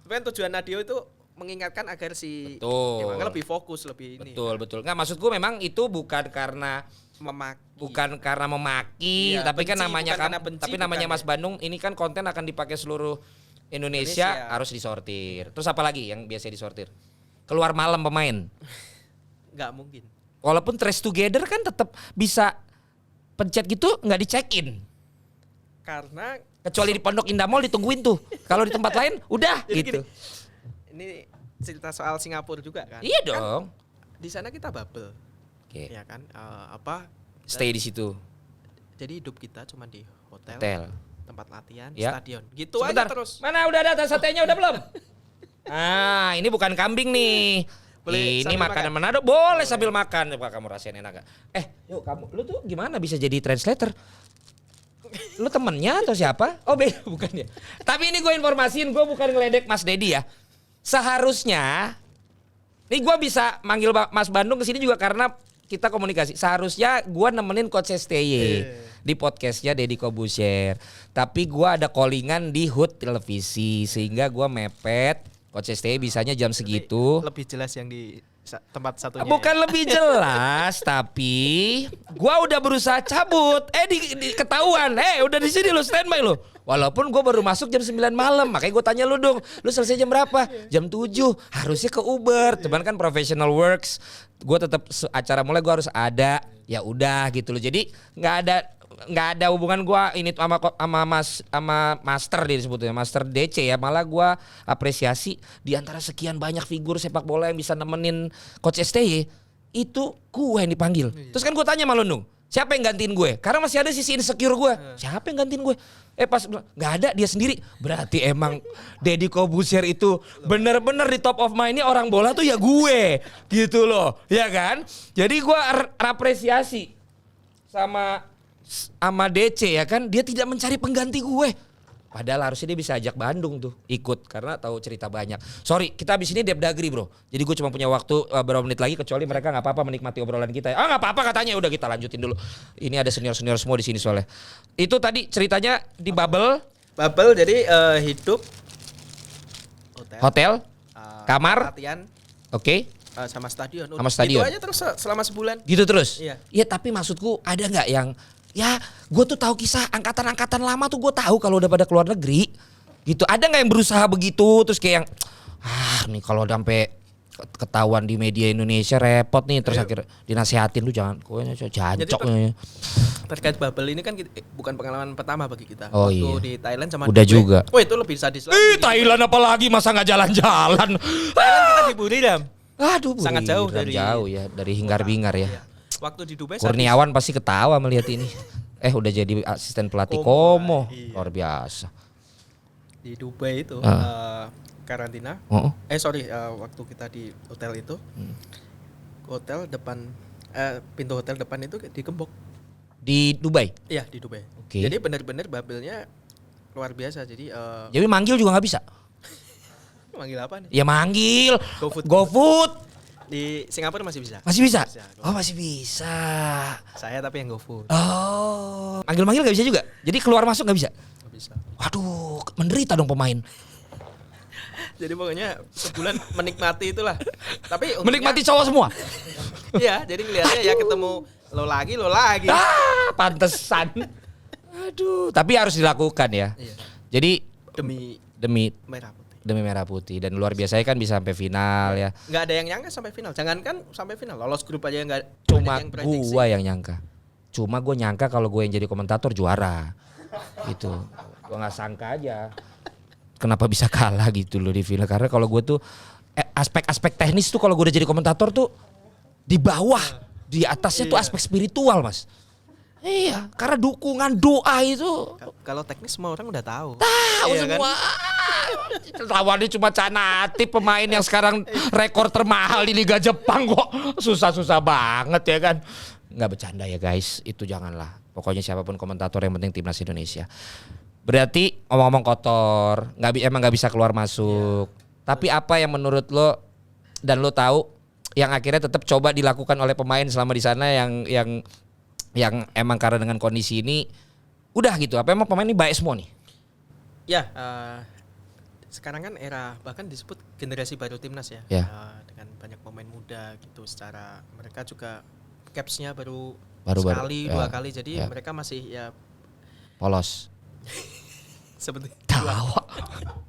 [SPEAKER 2] Tapi tujuan Nadio itu mengingatkan agar si Dewangga lebih fokus, lebih ini.
[SPEAKER 1] Betul. Nggak, maksud gue memang itu bukan karena memaki, tapi kan namanya kan benci, tapi namanya Mas Bandung ini kan konten akan dipakai seluruh Indonesia harus disortir. Terus apa lagi yang biasa disortir? Keluar malam pemain.
[SPEAKER 2] Nggak mungkin.
[SPEAKER 1] Walaupun trace together kan tetap bisa pencet gitu nggak dicekin.
[SPEAKER 2] Karena
[SPEAKER 1] Kecuali di Pondok Indah Mall ditungguin tuh. Kalau di tempat lain udah
[SPEAKER 2] jadi
[SPEAKER 1] gitu.
[SPEAKER 2] ini cerita soal Singapura juga kan.
[SPEAKER 1] Iya
[SPEAKER 2] Kan
[SPEAKER 1] dong.
[SPEAKER 2] di sana kita bubble.
[SPEAKER 1] Oke.
[SPEAKER 2] Ya kan?
[SPEAKER 1] Stay di situ.
[SPEAKER 2] Jadi hidup kita cuma di hotel, tempat latihan,
[SPEAKER 1] Ya.
[SPEAKER 2] stadion. Gitu
[SPEAKER 1] Sebentar.
[SPEAKER 2] aja terus.
[SPEAKER 1] Mana udah ada satenya udah belum? Ini bukan kambing nih.
[SPEAKER 2] Boleh
[SPEAKER 1] Ini
[SPEAKER 2] sambil
[SPEAKER 1] makanan
[SPEAKER 2] makan?
[SPEAKER 1] Manado, boleh sambil makan. Coba kamu rasain enak gak? Yuk lu tuh gimana bisa jadi translator? Lu temennya atau siapa? Oh bukan ya. Tapi ini gue informasiin, gue bukan ngeledek Mas Dedi ya. Seharusnya, nih gue bisa manggil Mas Bandung ke sini juga karena kita komunikasi. Seharusnya gue nemenin Coach STY di podcastnya Deddy Corbuzier. Tapi gue ada callingan di HUT televisi sehingga gue mepet. Coach STY bisanya jam segitu.
[SPEAKER 2] Lebih jelas yang di tempat satunya.
[SPEAKER 1] Bukan lebih jelas, tapi gua udah berusaha cabut. Ketahuan. Udah di sini lo, standby lo. Walaupun gua baru masuk jam 9 malam, makanya gua tanya lu dong, lu selesai jam berapa? Jam 7. Harusnya ke Uber. Cuman kan professional works. Gua tetap acara mulai gua harus ada. Ya udah gitu loh. Jadi nggak ada hubungan gua ini sama master dia disebutnya master DC ya, malah gua apresiasi di antara sekian banyak figur sepak bola yang bisa nemenin Coach STY itu gue yang dipanggil. Terus kan gue tanya sama Lundung, siapa yang gantiin gue? Karena masih ada sisi insecure gue. Siapa yang gantiin gue? Pas nggak ada, dia sendiri. Berarti emang Deddy Corbuzier itu bener-bener di top of mind-nya orang bola tuh ya gue, gitu loh, ya kan? Jadi gue apresiasi sama DC ya kan, dia tidak mencari pengganti gue. Padahal harusnya dia bisa ajak Bandung tuh ikut karena tahu cerita banyak. Sorry, kita abis ini Depdagri bro. Jadi gue cuma punya waktu beberapa menit lagi, kecuali mereka nggak apa-apa menikmati obrolan kita. Nggak apa-apa katanya. Udah kita lanjutin dulu. Ini ada senior semua di sini soalnya. Itu tadi ceritanya di bubble.
[SPEAKER 2] Bubble jadi hidup
[SPEAKER 1] Hotel, kamar,
[SPEAKER 2] latihan,
[SPEAKER 1] oke.
[SPEAKER 2] sama stadion.
[SPEAKER 1] Sama stadion.
[SPEAKER 2] Itu aja terus selama sebulan.
[SPEAKER 1] Gitu terus.
[SPEAKER 2] Iya.
[SPEAKER 1] Ya tapi maksudku ada nggak yang ya gue tuh tahu kisah angkatan-angkatan lama tuh, gue tahu kalau udah pada keluar negeri gitu. Ada nggak yang berusaha begitu terus kayak yang nih kalau sampai ketahuan di media Indonesia repot nih, terus akhirnya dinasihatin lu jangan jancok.
[SPEAKER 2] Terkait bubble ini kan bukan pengalaman pertama bagi kita.
[SPEAKER 1] Oh,
[SPEAKER 2] Waktu
[SPEAKER 1] iya.
[SPEAKER 2] di Thailand sama
[SPEAKER 1] Udah
[SPEAKER 2] Dubai.
[SPEAKER 1] juga.
[SPEAKER 2] Oh itu lebih sadis lagi.
[SPEAKER 1] Thailand apalagi masa nggak jalan-jalan.
[SPEAKER 2] Thailand kita di Buriram.
[SPEAKER 1] Aduh,
[SPEAKER 2] Sangat jauh dari
[SPEAKER 1] hingar-bingar ya.
[SPEAKER 2] Waktu di Dubai
[SPEAKER 1] Kurniawan pasti ketawa melihat ini. Udah jadi asisten pelatih Como.
[SPEAKER 2] Iya.
[SPEAKER 1] Luar biasa.
[SPEAKER 2] Di Dubai itu karantina. Waktu kita di hotel itu, hotel depan, pintu hotel depan itu digembok.
[SPEAKER 1] Di Dubai.
[SPEAKER 2] Iya di Dubai.
[SPEAKER 1] Oke.
[SPEAKER 2] Jadi benar-benar bubble-nya luar biasa. Jadi
[SPEAKER 1] Jadi manggil juga nggak bisa.
[SPEAKER 2] manggil apa nih?
[SPEAKER 1] Ya manggil.
[SPEAKER 2] GoFood.
[SPEAKER 1] GoFood.
[SPEAKER 2] Di Singapura masih bisa.
[SPEAKER 1] Masih bisa?
[SPEAKER 2] Bisa.
[SPEAKER 1] Oh masih bisa.
[SPEAKER 2] Saya tapi yang GoFood.
[SPEAKER 1] Oh. Manggil-manggil nggak bisa juga. Jadi keluar masuk nggak bisa.
[SPEAKER 2] Nggak bisa.
[SPEAKER 1] Waduh, menderita dong pemain.
[SPEAKER 2] Jadi pokoknya sebulan menikmati itulah. Tapi untungnya-
[SPEAKER 1] Menikmati cowok semua.
[SPEAKER 2] Iya, jadi ngelihatnya ya ketemu lo lagi.
[SPEAKER 1] Pantesan. Aduh, tapi harus dilakukan ya.
[SPEAKER 2] Iya.
[SPEAKER 1] Jadi
[SPEAKER 2] Demi merah putih.
[SPEAKER 1] Dan luar biasanya kan bisa sampai final ya.
[SPEAKER 2] Nggak ada yang nyangka sampai final. Jangankan sampai final, lolos grup aja nggak.
[SPEAKER 1] Cuma
[SPEAKER 2] yang prediksi.
[SPEAKER 1] gua yang nyangka. Cuma gue nyangka kalau gue yang jadi komentator juara. Gitu. Gue nggak sangka aja. Kenapa bisa kalah gitu loh di final. Karena kalau gue tuh aspek-aspek teknis tuh kalau gue udah jadi komentator tuh di bawah. Di atasnya tuh aspek spiritual mas. Iya, karena dukungan doa itu.
[SPEAKER 2] Kalau teknis semua orang udah tahu.
[SPEAKER 1] Tahu
[SPEAKER 2] Iya
[SPEAKER 1] semua. Lawannya cuma Canati, pemain yang sekarang rekor termahal di Liga Jepang kok. Susah-susah banget ya kan. Nggak bercanda ya guys, itu janganlah. Pokoknya siapapun komentator yang penting timnas Indonesia. Berarti ngomong-ngomong kotor, emang nggak bisa keluar masuk. Tapi apa yang menurut lo dan lo tahu yang akhirnya tetap coba dilakukan oleh pemain selama di sana yang emang karena dengan kondisi ini udah gitu. Apa emang pemain ini baik semua nih?
[SPEAKER 2] Ya, sekarang kan era bahkan disebut generasi baru timnas ya.
[SPEAKER 1] Ya.
[SPEAKER 2] Dengan banyak pemain muda gitu. Secara mereka juga capsnya baru
[SPEAKER 1] ya,
[SPEAKER 2] sekali, dua kali. Jadi
[SPEAKER 1] ya.
[SPEAKER 2] mereka masih ya
[SPEAKER 1] Polos.
[SPEAKER 2] seperti
[SPEAKER 1] Tawa.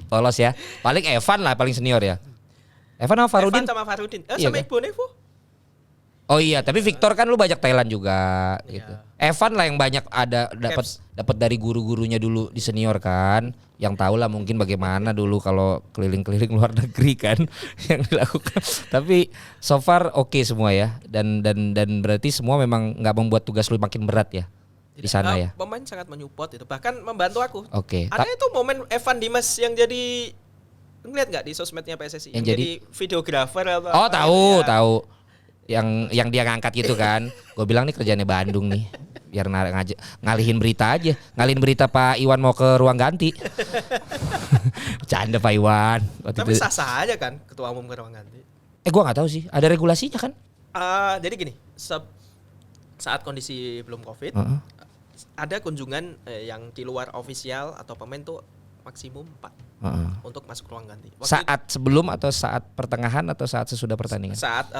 [SPEAKER 1] Polos ya. Paling Evan lah paling senior ya. Evan sama Farudin?
[SPEAKER 2] Evan sama Farudin.
[SPEAKER 1] Iya
[SPEAKER 2] Sama
[SPEAKER 1] kan?
[SPEAKER 2] Ibu Nevo.
[SPEAKER 1] Oh iya, tapi Victor kan lu banyak Thailand juga
[SPEAKER 2] Iya.
[SPEAKER 1] gitu. Evan lah yang banyak ada dapat dari guru-gurunya dulu di senior kan, yang tahu lah mungkin bagaimana dulu kalau keliling-keliling luar negeri kan yang dilakukan. Tapi so far oke semua ya, dan berarti semua memang nggak membuat tugas lu makin berat ya di sana ya.
[SPEAKER 2] Pemain sangat menyupport itu, bahkan membantu aku.
[SPEAKER 1] Oke.
[SPEAKER 2] Ada itu momen Evan Dimas yang jadi, ngeliat nggak di sosmednya PSSI yang jadi videografer apa?
[SPEAKER 1] Oh tahu
[SPEAKER 2] Ya.
[SPEAKER 1] tahu. Yang dia ngangkat gitu kan. Gue bilang nih kerjaannya Bandung nih. Biar ngalihin berita aja. Ngalihin berita Pak Iwan mau ke ruang ganti. Bercanda Pak Iwan.
[SPEAKER 2] Tapi sah-sah aja kan ketua umum ke ruang ganti.
[SPEAKER 1] Gue nggak tahu sih. Ada regulasinya kan?
[SPEAKER 2] Jadi gini, saat kondisi belum COVID, ada kunjungan yang di luar ofisial atau pemain tuh maksimum 4 untuk masuk ruang ganti.
[SPEAKER 1] Saat sebelum atau saat pertengahan atau saat sesudah pertandingan?
[SPEAKER 2] Saat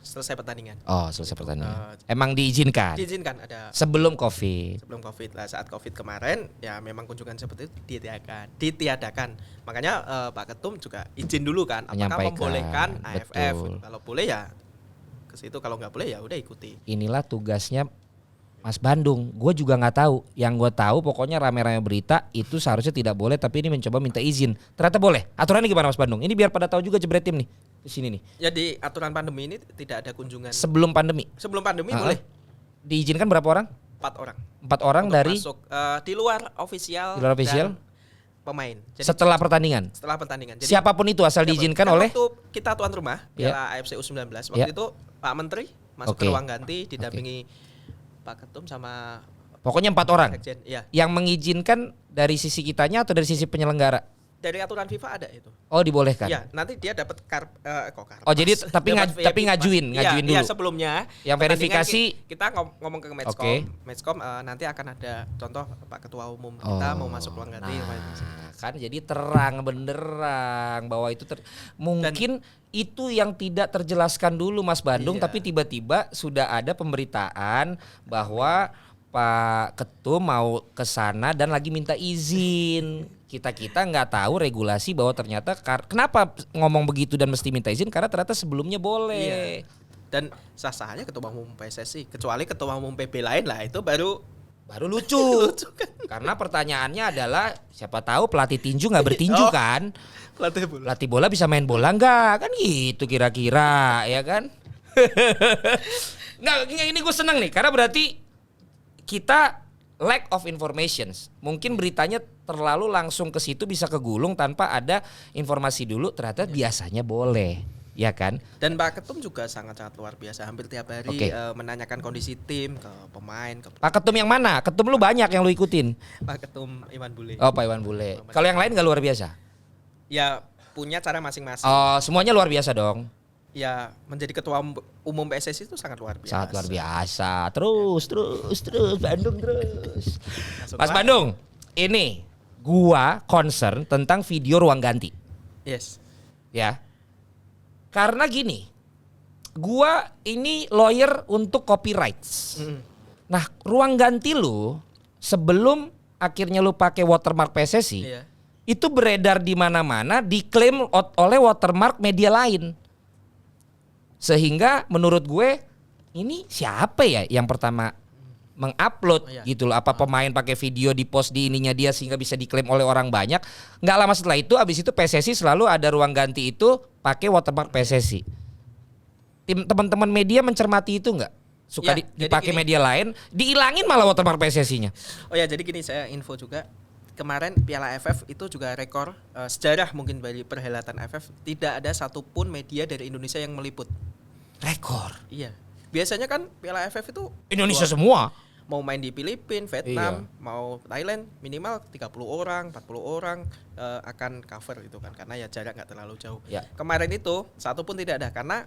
[SPEAKER 2] selesai pertandingan.
[SPEAKER 1] Oh, selesai pertandingan. Emang diizinkan?
[SPEAKER 2] Diizinkan ada.
[SPEAKER 1] Sebelum COVID.
[SPEAKER 2] Sebelum COVID lah, saat COVID kemarin ya memang kunjungan seperti itu ditiadakan. Makanya Pak Ketum juga izin dulu kan, apakah membolehkan AFF.
[SPEAKER 1] Betul.
[SPEAKER 2] Kalau boleh ya ke situ, kalau nggak boleh ya udah ikuti.
[SPEAKER 1] Inilah tugasnya Mas Bandung. Gue juga nggak tahu. Yang gue tahu pokoknya rame-rame berita itu seharusnya tidak boleh, tapi ini mencoba minta izin. Ternyata boleh. Aturannya gimana Mas Bandung? Ini biar pada tahu juga Jebret Tim nih di sini nih.
[SPEAKER 2] Ya di aturan pandemi ini tidak ada kunjungan.
[SPEAKER 1] Sebelum pandemi.
[SPEAKER 2] Sebelum pandemi boleh
[SPEAKER 1] Diizinkan berapa orang?
[SPEAKER 2] 4 orang.
[SPEAKER 1] 4 orang
[SPEAKER 2] Untuk
[SPEAKER 1] dari
[SPEAKER 2] masuk di luar ofisial.
[SPEAKER 1] Di luar ofisial?
[SPEAKER 2] Dan pemain. Jadi
[SPEAKER 1] setelah pertandingan.
[SPEAKER 2] Setelah pertandingan. Jadi,
[SPEAKER 1] siapapun itu asal diizinkan
[SPEAKER 2] kan
[SPEAKER 1] oleh
[SPEAKER 2] waktu kita tuan rumah Piala AFC U19 waktu itu Pak Menteri masuk ke ruang ganti didampingi Pak Ketum sama
[SPEAKER 1] pokoknya 4 orang.
[SPEAKER 2] Sekjen, iya.
[SPEAKER 1] Yang mengizinkan dari sisi kitanya atau dari sisi penyelenggara?
[SPEAKER 2] Dari aturan FIFA ada itu.
[SPEAKER 1] Oh, dibolehkan.
[SPEAKER 2] Iya, nanti dia dapat
[SPEAKER 1] Oh, jadi tapi ngajuin dulu.
[SPEAKER 2] Iya, sebelumnya.
[SPEAKER 1] Yang verifikasi
[SPEAKER 2] kita ngomong ke Matchcom.
[SPEAKER 1] Okay.
[SPEAKER 2] Matchcom nanti akan ada contoh Pak Ketua Umum kita mau masuk ruang ganti.
[SPEAKER 1] Kan jadi terang benderang bahwa itu mungkin itu yang tidak terjelaskan dulu Mas Bandung, tapi tiba-tiba sudah ada pemberitaan bahwa Pak Ketum mau ke sana dan lagi minta izin. Kita nggak tahu regulasi bahwa ternyata kenapa ngomong begitu dan mesti minta izin, karena ternyata sebelumnya boleh.
[SPEAKER 2] Iya. Dan sah-sah aja ketua umum PSSI, kecuali ketua umum PB lain lah itu baru
[SPEAKER 1] lucu. Kan? Karena pertanyaannya adalah siapa tahu pelatih tinju nggak bertinju kan? Pelatih bola bisa main bola nggak? Kan gitu kira-kira ya kan? Nggak, ini gue seneng nih karena berarti kita lack of informations. Mungkin beritanya terlalu langsung ke situ bisa kegulung tanpa ada informasi dulu. Ternyata biasanya boleh, ya kan?
[SPEAKER 2] Dan Pak Ketum juga sangat-sangat luar biasa. Hampir tiap hari menanyakan kondisi tim ke pemain.
[SPEAKER 1] Pak Ketum yang mana? Ketum lu banyak yang lu ikutin.
[SPEAKER 2] Pak Ketum Iwan Bule.
[SPEAKER 1] Oh, Pak Iwan Bule. Kalau yang lain nggak luar biasa?
[SPEAKER 2] Ya punya cara masing-masing.
[SPEAKER 1] Oh, semuanya luar biasa dong.
[SPEAKER 2] Ya menjadi ketua umum PSSI itu sangat luar biasa.
[SPEAKER 1] Sangat luar biasa. Terus Bandung terus. Mas Bandung, ini gua concern tentang video ruang ganti.
[SPEAKER 2] Yes.
[SPEAKER 1] Ya. Karena gini, gua ini lawyer untuk copyrights. Nah, ruang ganti lu sebelum akhirnya lu pakai watermark PSSI, itu beredar di mana-mana, diklaim oleh watermark media lain. Sehingga menurut gue ini siapa ya yang pertama mengupload gitu loh, apa pemain pakai video di post di ininya dia sehingga bisa diklaim oleh orang banyak. Nggak lama setelah itu abis itu PSSI selalu ada ruang ganti itu pakai watermark PSSI. Teman-teman media mencermati itu nggak? Suka dipakai media lain, dihilangin malah watermark PSSI-nya.
[SPEAKER 2] Oh ya, jadi gini, saya info juga. Kemarin Piala AFF itu juga rekor sejarah mungkin bagi perhelatan AFF, tidak ada satupun media dari Indonesia yang meliput.
[SPEAKER 1] Rekor.
[SPEAKER 2] Iya. Biasanya kan Piala AFF itu
[SPEAKER 1] Indonesia semua.
[SPEAKER 2] Mau main di Filipina, Vietnam, mau Thailand, minimal 30 orang, 40 orang akan cover gitu kan, karena ya jarak nggak terlalu jauh.
[SPEAKER 1] Ya.
[SPEAKER 2] Kemarin itu satu pun tidak ada karena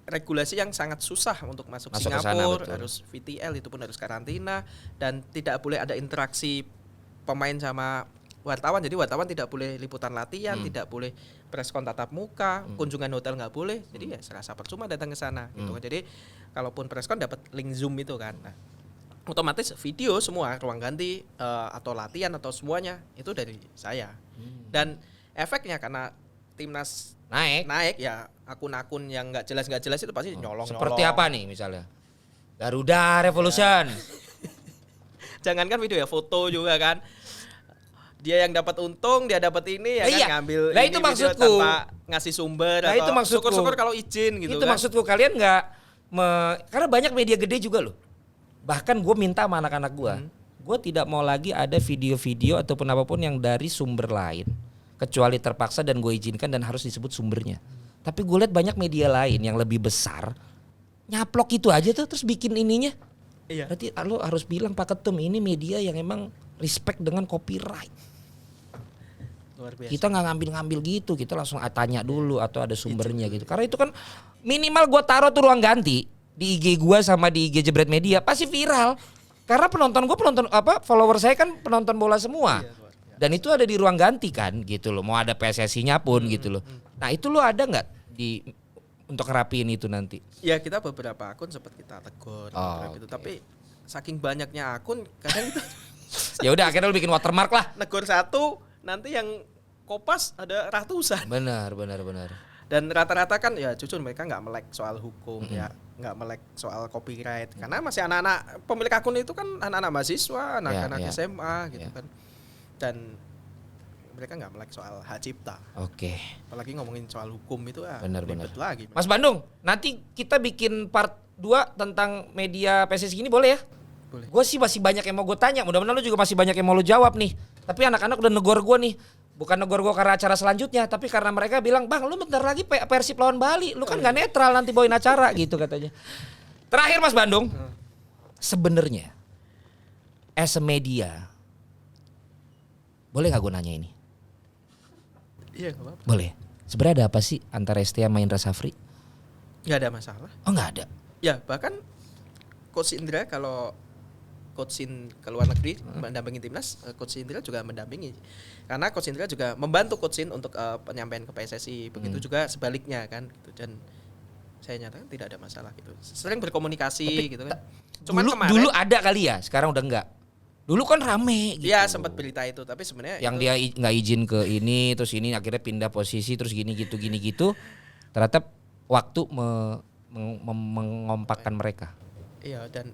[SPEAKER 2] regulasi yang sangat susah untuk masuk
[SPEAKER 1] kesana,
[SPEAKER 2] Singapura, harus VTL, itu pun harus karantina, dan tidak boleh ada interaksi pemain sama wartawan. Jadi wartawan tidak boleh liputan latihan, tidak boleh preskon tatap muka, kunjungan hotel nggak boleh. Jadi ya serasa percuma datang ke sana gitu. Jadi kalaupun preskon dapat link Zoom itu kan. Nah, otomatis video semua ruang ganti atau latihan atau semuanya itu dari saya. Dan efeknya karena timnas
[SPEAKER 1] Naik.
[SPEAKER 2] ya akun-akun yang nggak jelas itu pasti nyolong.
[SPEAKER 1] Seperti apa nih misalnya? Garuda Revolution.
[SPEAKER 2] Jangankan video ya, foto juga kan. Dia yang dapat untung, dia dapat ini ya kan,
[SPEAKER 1] Iya.
[SPEAKER 2] ngambil
[SPEAKER 1] Lah,
[SPEAKER 2] ini
[SPEAKER 1] itu
[SPEAKER 2] video
[SPEAKER 1] maksudku.
[SPEAKER 2] tanpa ngasih sumber
[SPEAKER 1] Nah,
[SPEAKER 2] atau
[SPEAKER 1] itu maksudku.
[SPEAKER 2] syukur-syukur kalau izin gitu
[SPEAKER 1] Itu
[SPEAKER 2] kan.
[SPEAKER 1] maksudku, kalian nggak karena banyak media gede juga loh. Bahkan gue minta sama anak-anak gue, gue tidak mau lagi ada video-video ataupun apapun yang dari sumber lain, kecuali terpaksa dan gue izinkan dan harus disebut sumbernya. Tapi gue lihat banyak media lain yang lebih besar, nyaplok itu aja tuh terus bikin ininya.
[SPEAKER 2] Iya.
[SPEAKER 1] Berarti lo harus bilang Pak Ketum, ini media yang emang respect dengan copyright.
[SPEAKER 2] Luar biasa.
[SPEAKER 1] Kita nggak ngambil-ngambil gitu, kita langsung tanya dulu atau ada sumbernya gitu. Karena itu kan minimal gue taruh tuh ruang ganti di IG gue sama di IG Jebret Media pasti viral. Karena follower saya kan penonton bola semua. Dan itu ada di ruang ganti kan gitu loh. Mau ada PSSI-nya pun gitu loh. Nah itu lo ada nggak untuk ngerapiin itu nanti?
[SPEAKER 2] Ya kita beberapa akun sempat kita tegur gitu.
[SPEAKER 1] Okay.
[SPEAKER 2] Tapi saking banyaknya akun kadang kita
[SPEAKER 1] Ya udah akhirnya lo bikin watermark lah.
[SPEAKER 2] negur satu, nanti yang kopas ada ratusan.
[SPEAKER 1] Benar.
[SPEAKER 2] Dan rata-rata kan ya jujur mereka nggak melek soal hukum ya, nggak melek soal copyright. Karena masih anak-anak pemilik akun itu kan anak-anak mahasiswa, anak-anak
[SPEAKER 1] Ya.
[SPEAKER 2] SMA gitu
[SPEAKER 1] Ya.
[SPEAKER 2] kan. Dan mereka nggak melek soal hak cipta.
[SPEAKER 1] Oke.
[SPEAKER 2] Apalagi ngomongin soal hukum itu
[SPEAKER 1] Benar.
[SPEAKER 2] ribet lagi.
[SPEAKER 1] Mas Bandung, nanti kita bikin part 2 tentang media PSSI ini boleh ya?
[SPEAKER 2] Boleh.
[SPEAKER 1] Gue sih masih banyak yang mau gue tanya, mudah-mudahan lu juga masih banyak yang mau lu jawab nih. Tapi anak-anak udah negor gue nih. Bukan negor gue karena acara selanjutnya, tapi karena mereka bilang, "Bang, lu bentar lagi Persib lawan Bali, lu kan gak netral nanti bawain acara," gitu katanya. Terakhir Mas Bandung, sebenarnya as a media, boleh gak gue nanya ini?
[SPEAKER 2] Iya nggak apa-apa.
[SPEAKER 1] Boleh. Sebenarnya ada apa sih antara Estia sama Indra Safri?
[SPEAKER 2] Nggak ada masalah.
[SPEAKER 1] Oh nggak ada.
[SPEAKER 2] Ya bahkan Coach Indra kalau coachin ke luar negeri mendampingi timnas, Coach Indra juga mendampingi. Karena Coach Indra juga membantu coachin untuk penyampaian ke PSSI. Begitu juga sebaliknya kan gitu. Dan saya nyatakan tidak ada masalah gitu. Sering berkomunikasi gitu kan. Cuman
[SPEAKER 1] Dulu ada kali ya, sekarang udah enggak. Dulu kan rame gitu.
[SPEAKER 2] Iya sempat berita itu, tapi sebenarnya
[SPEAKER 1] yang
[SPEAKER 2] itu,
[SPEAKER 1] dia nggak izin ke ini, terus ini akhirnya pindah posisi, terus gini gitu. Ternyata waktu mengompakkan mereka.
[SPEAKER 2] Iya dan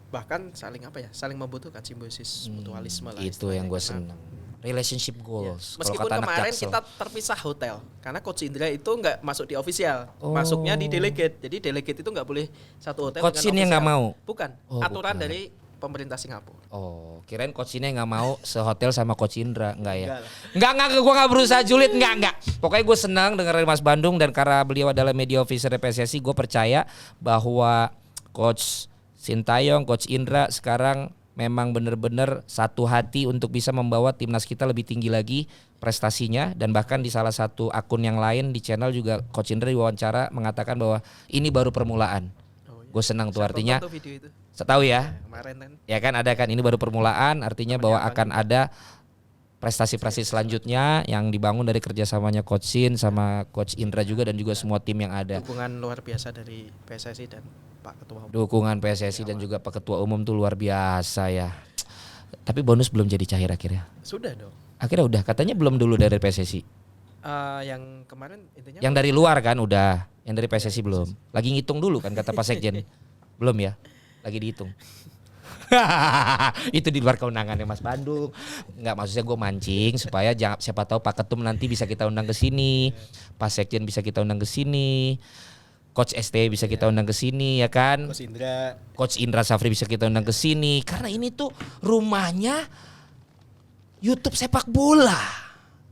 [SPEAKER 2] bahkan saling membutuhkan simbiosis mutualisme lah.
[SPEAKER 1] Itu yang gue seneng. Relationship goals. Kalau
[SPEAKER 2] Meskipun
[SPEAKER 1] kata anak
[SPEAKER 2] kemarin
[SPEAKER 1] Jaksel.
[SPEAKER 2] kita terpisah hotel karena Coach Indra itu nggak masuk di official, masuknya di delegate. Jadi delegate itu nggak boleh satu hotel.
[SPEAKER 1] Coach Indra nggak mau?
[SPEAKER 2] Bukan.
[SPEAKER 1] Oh,
[SPEAKER 2] Aturan
[SPEAKER 1] bukan.
[SPEAKER 2] dari pemerintah Singapura.
[SPEAKER 1] Oh, kirain Coach Indra nggak mau sehotel sama Coach Indra, enggak ya?
[SPEAKER 2] Enggak
[SPEAKER 1] Enggak, gue nggak berusaha julid, enggak. Pokoknya gue senang dengerin Mas Bandung dan karena beliau adalah media officer PSSI, gue percaya bahwa Coach Sintayong, Coach Indra sekarang memang benar-benar satu hati untuk bisa membawa timnas kita lebih tinggi lagi prestasinya, dan bahkan di salah satu akun yang lain di channel juga Coach Indra diwawancara mengatakan bahwa ini baru permulaan. Gue senang tuh artinya.
[SPEAKER 2] Tonton tuh video itu.
[SPEAKER 1] Setahu ya.
[SPEAKER 2] Kemarin kan.
[SPEAKER 1] Ya kan ada kan, ini baru permulaan, artinya bahwa akan ada prestasi-prestasi selanjutnya yang dibangun dari kerjasamanya Coach Sin sama Coach Indra juga dan juga semua tim yang ada.
[SPEAKER 2] Dukungan luar biasa dari PSSI dan Pak Ketua Umum.
[SPEAKER 1] Dukungan PSSI dan juga Pak Ketua Umum tuh luar biasa ya. Tapi bonus belum jadi cair akhirnya.
[SPEAKER 2] Sudah dong.
[SPEAKER 1] Akhirnya udah, katanya belum dulu dari PSSI.
[SPEAKER 2] Yang kemarin intinya
[SPEAKER 1] Yang dari luar kan udah, yang dari PSSI belum. Lagi ngitung dulu kan kata Pak Sekjen. Belum ya? Lagi dihitung. Itu di luar kewenangannya Mas Bandung. Enggak, maksudnya gue mancing supaya siapa tahu Pak Ketum nanti bisa kita undang ke sini, Pak Sekjen bisa kita undang ke sini, Coach ST bisa kita undang ke sini ya kan?
[SPEAKER 2] Coach Indra.
[SPEAKER 1] Coach Indra Safri bisa kita undang ke sini karena ini tuh rumahnya YouTube sepak bola.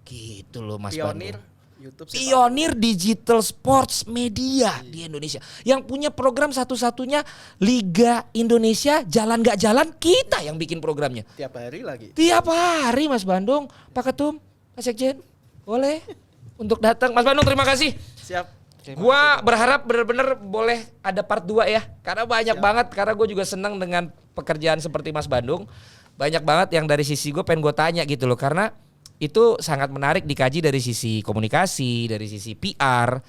[SPEAKER 1] Gitu loh Mas
[SPEAKER 2] Pionir
[SPEAKER 1] Bandung.
[SPEAKER 2] YouTube
[SPEAKER 1] Pionir digital sports media di Indonesia. Yang punya program satu-satunya Liga Indonesia, jalan gak jalan, kita yang bikin programnya.
[SPEAKER 2] tiap hari lagi.
[SPEAKER 1] Tiap hari Mas Bandung, Pak Ketum, Pak Sekjen, boleh untuk datang. Mas Bandung terima kasih.
[SPEAKER 2] Siap.
[SPEAKER 1] Gua berharap benar-benar boleh ada part 2 ya. Karena banyak banget, karena gue juga senang dengan pekerjaan seperti Mas Bandung. Banyak banget yang dari sisi gue pengen gue tanya gitu loh. Karena itu sangat menarik dikaji dari sisi komunikasi, dari sisi PR.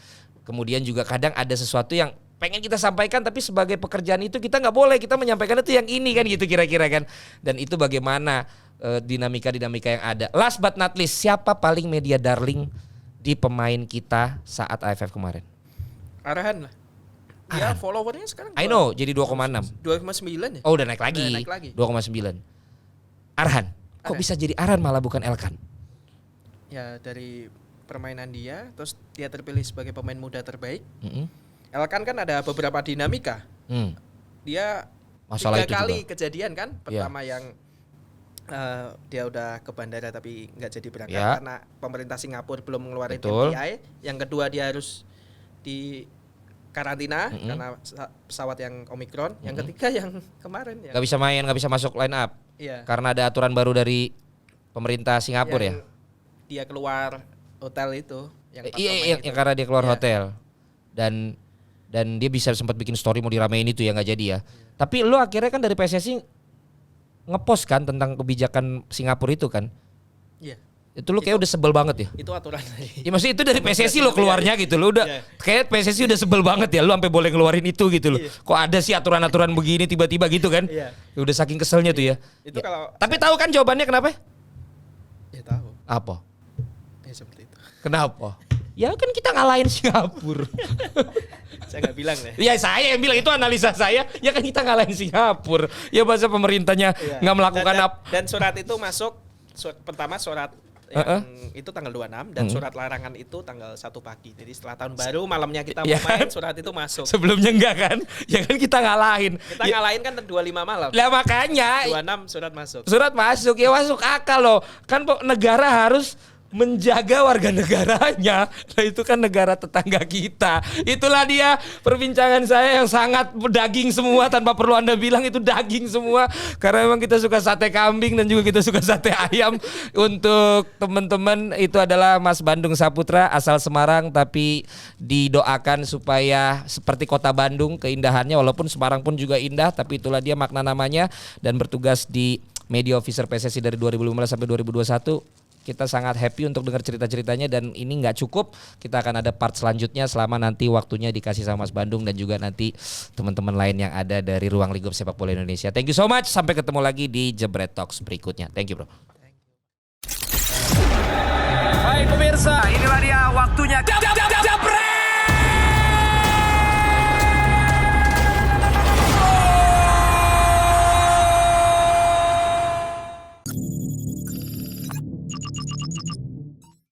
[SPEAKER 1] Kemudian juga kadang ada sesuatu yang pengen kita sampaikan tapi sebagai pekerjaan itu kita nggak boleh, kita menyampaikan itu yang ini kan gitu kira-kira kan. Dan itu bagaimana dinamika-dinamika yang ada. Last but not least, siapa paling media darling di pemain kita saat AFF kemarin?
[SPEAKER 2] Arahan lah. Dia followernya sekarang
[SPEAKER 1] I know, jadi 2,6.
[SPEAKER 2] 2,9 ya?
[SPEAKER 1] Oh, udah naik lagi.
[SPEAKER 2] Udah naik lagi.
[SPEAKER 1] 2,9. Arhan. Kok bisa jadi Arhan malah bukan Elkan?
[SPEAKER 2] Ya dari permainan dia, terus dia terpilih sebagai pemain muda terbaik.
[SPEAKER 1] Mm-mm.
[SPEAKER 2] Elkan kan ada beberapa dinamika. Dia
[SPEAKER 1] Masalah
[SPEAKER 2] 3
[SPEAKER 1] itu
[SPEAKER 2] kali
[SPEAKER 1] juga.
[SPEAKER 2] kejadian kan. Pertama yang dia udah ke bandara tapi nggak jadi berangkat karena pemerintah Singapura belum mengeluarkan MPI. Yang kedua dia harus di karantina karena pesawat yang Omicron. Yang ketiga yang kemarin
[SPEAKER 1] Gak bisa main, gak bisa masuk line up.
[SPEAKER 2] Iya.
[SPEAKER 1] Karena ada aturan baru dari pemerintah Singapura
[SPEAKER 2] yang dia keluar hotel itu.
[SPEAKER 1] Yang karena dia keluar hotel. Dan dia bisa sempat bikin story mau diramein itu ya, nggak jadi ya. Tapi lu akhirnya kan dari PSSI ngepost kan tentang kebijakan Singapura itu kan.
[SPEAKER 2] Iya.
[SPEAKER 1] Itu lu kayak udah sebel banget ya.
[SPEAKER 2] Itu aturan.
[SPEAKER 1] Ya maksudnya itu dari PSSI lo keluarnya gitu. Lu udah kayak PSSI udah sebel banget ya. Lu sampai boleh ngeluarin itu gitu loh. Kok ada sih aturan-aturan begini tiba-tiba gitu kan.
[SPEAKER 2] Iya.
[SPEAKER 1] Udah saking keselnya tuh ya.
[SPEAKER 2] Itu kalau
[SPEAKER 1] Tapi tahu kan jawabannya kenapa?
[SPEAKER 2] ya tahu.
[SPEAKER 1] Apa?
[SPEAKER 2] Ya seperti itu.
[SPEAKER 1] Kenapa? Ya kan kita ngalahin Singapura.
[SPEAKER 2] Saya nggak bilang deh.
[SPEAKER 1] Ya saya yang bilang, itu analisa saya. Ya kan kita ngalahin Singapura. Ya masa pemerintahnya nggak melakukan apa.
[SPEAKER 2] Dan surat itu masuk pertama surat yang itu tanggal 26 dan surat larangan itu tanggal 1 pagi. Jadi setelah tahun baru malamnya kita mau main surat itu masuk.
[SPEAKER 1] Sebelumnya enggak kan? Ya kan kita ngalahin.
[SPEAKER 2] Kita ngalahin kan 25 malam.
[SPEAKER 1] Lah makanya
[SPEAKER 2] 26 surat masuk.
[SPEAKER 1] Surat masuk ya, masuk akal loh. Kan negara harus menjaga warga negaranya. Nah itu kan negara tetangga kita. Itulah dia perbincangan saya yang sangat daging semua, tanpa perlu Anda bilang itu daging semua. Karena memang kita suka sate kambing dan juga kita suka sate ayam. Untuk teman-teman, itu adalah Mas Bandung Saputra, asal Semarang tapi didoakan supaya seperti kota Bandung keindahannya, walaupun Semarang pun juga indah, tapi itulah dia makna namanya. Dan bertugas di Media Officer PSSI dari 2015 sampai 2021. Kita sangat happy untuk dengar cerita-ceritanya, dan ini nggak cukup. Kita akan ada part selanjutnya selama nanti waktunya dikasih sama Mas Bandung dan juga nanti teman-teman lain yang ada dari Ruang Lingkup Sepak Bola Indonesia. Thank you so much. Sampai ketemu lagi di Jebret Talks berikutnya. Thank you bro.
[SPEAKER 3] Baik pemirsa, inilah dia waktunya.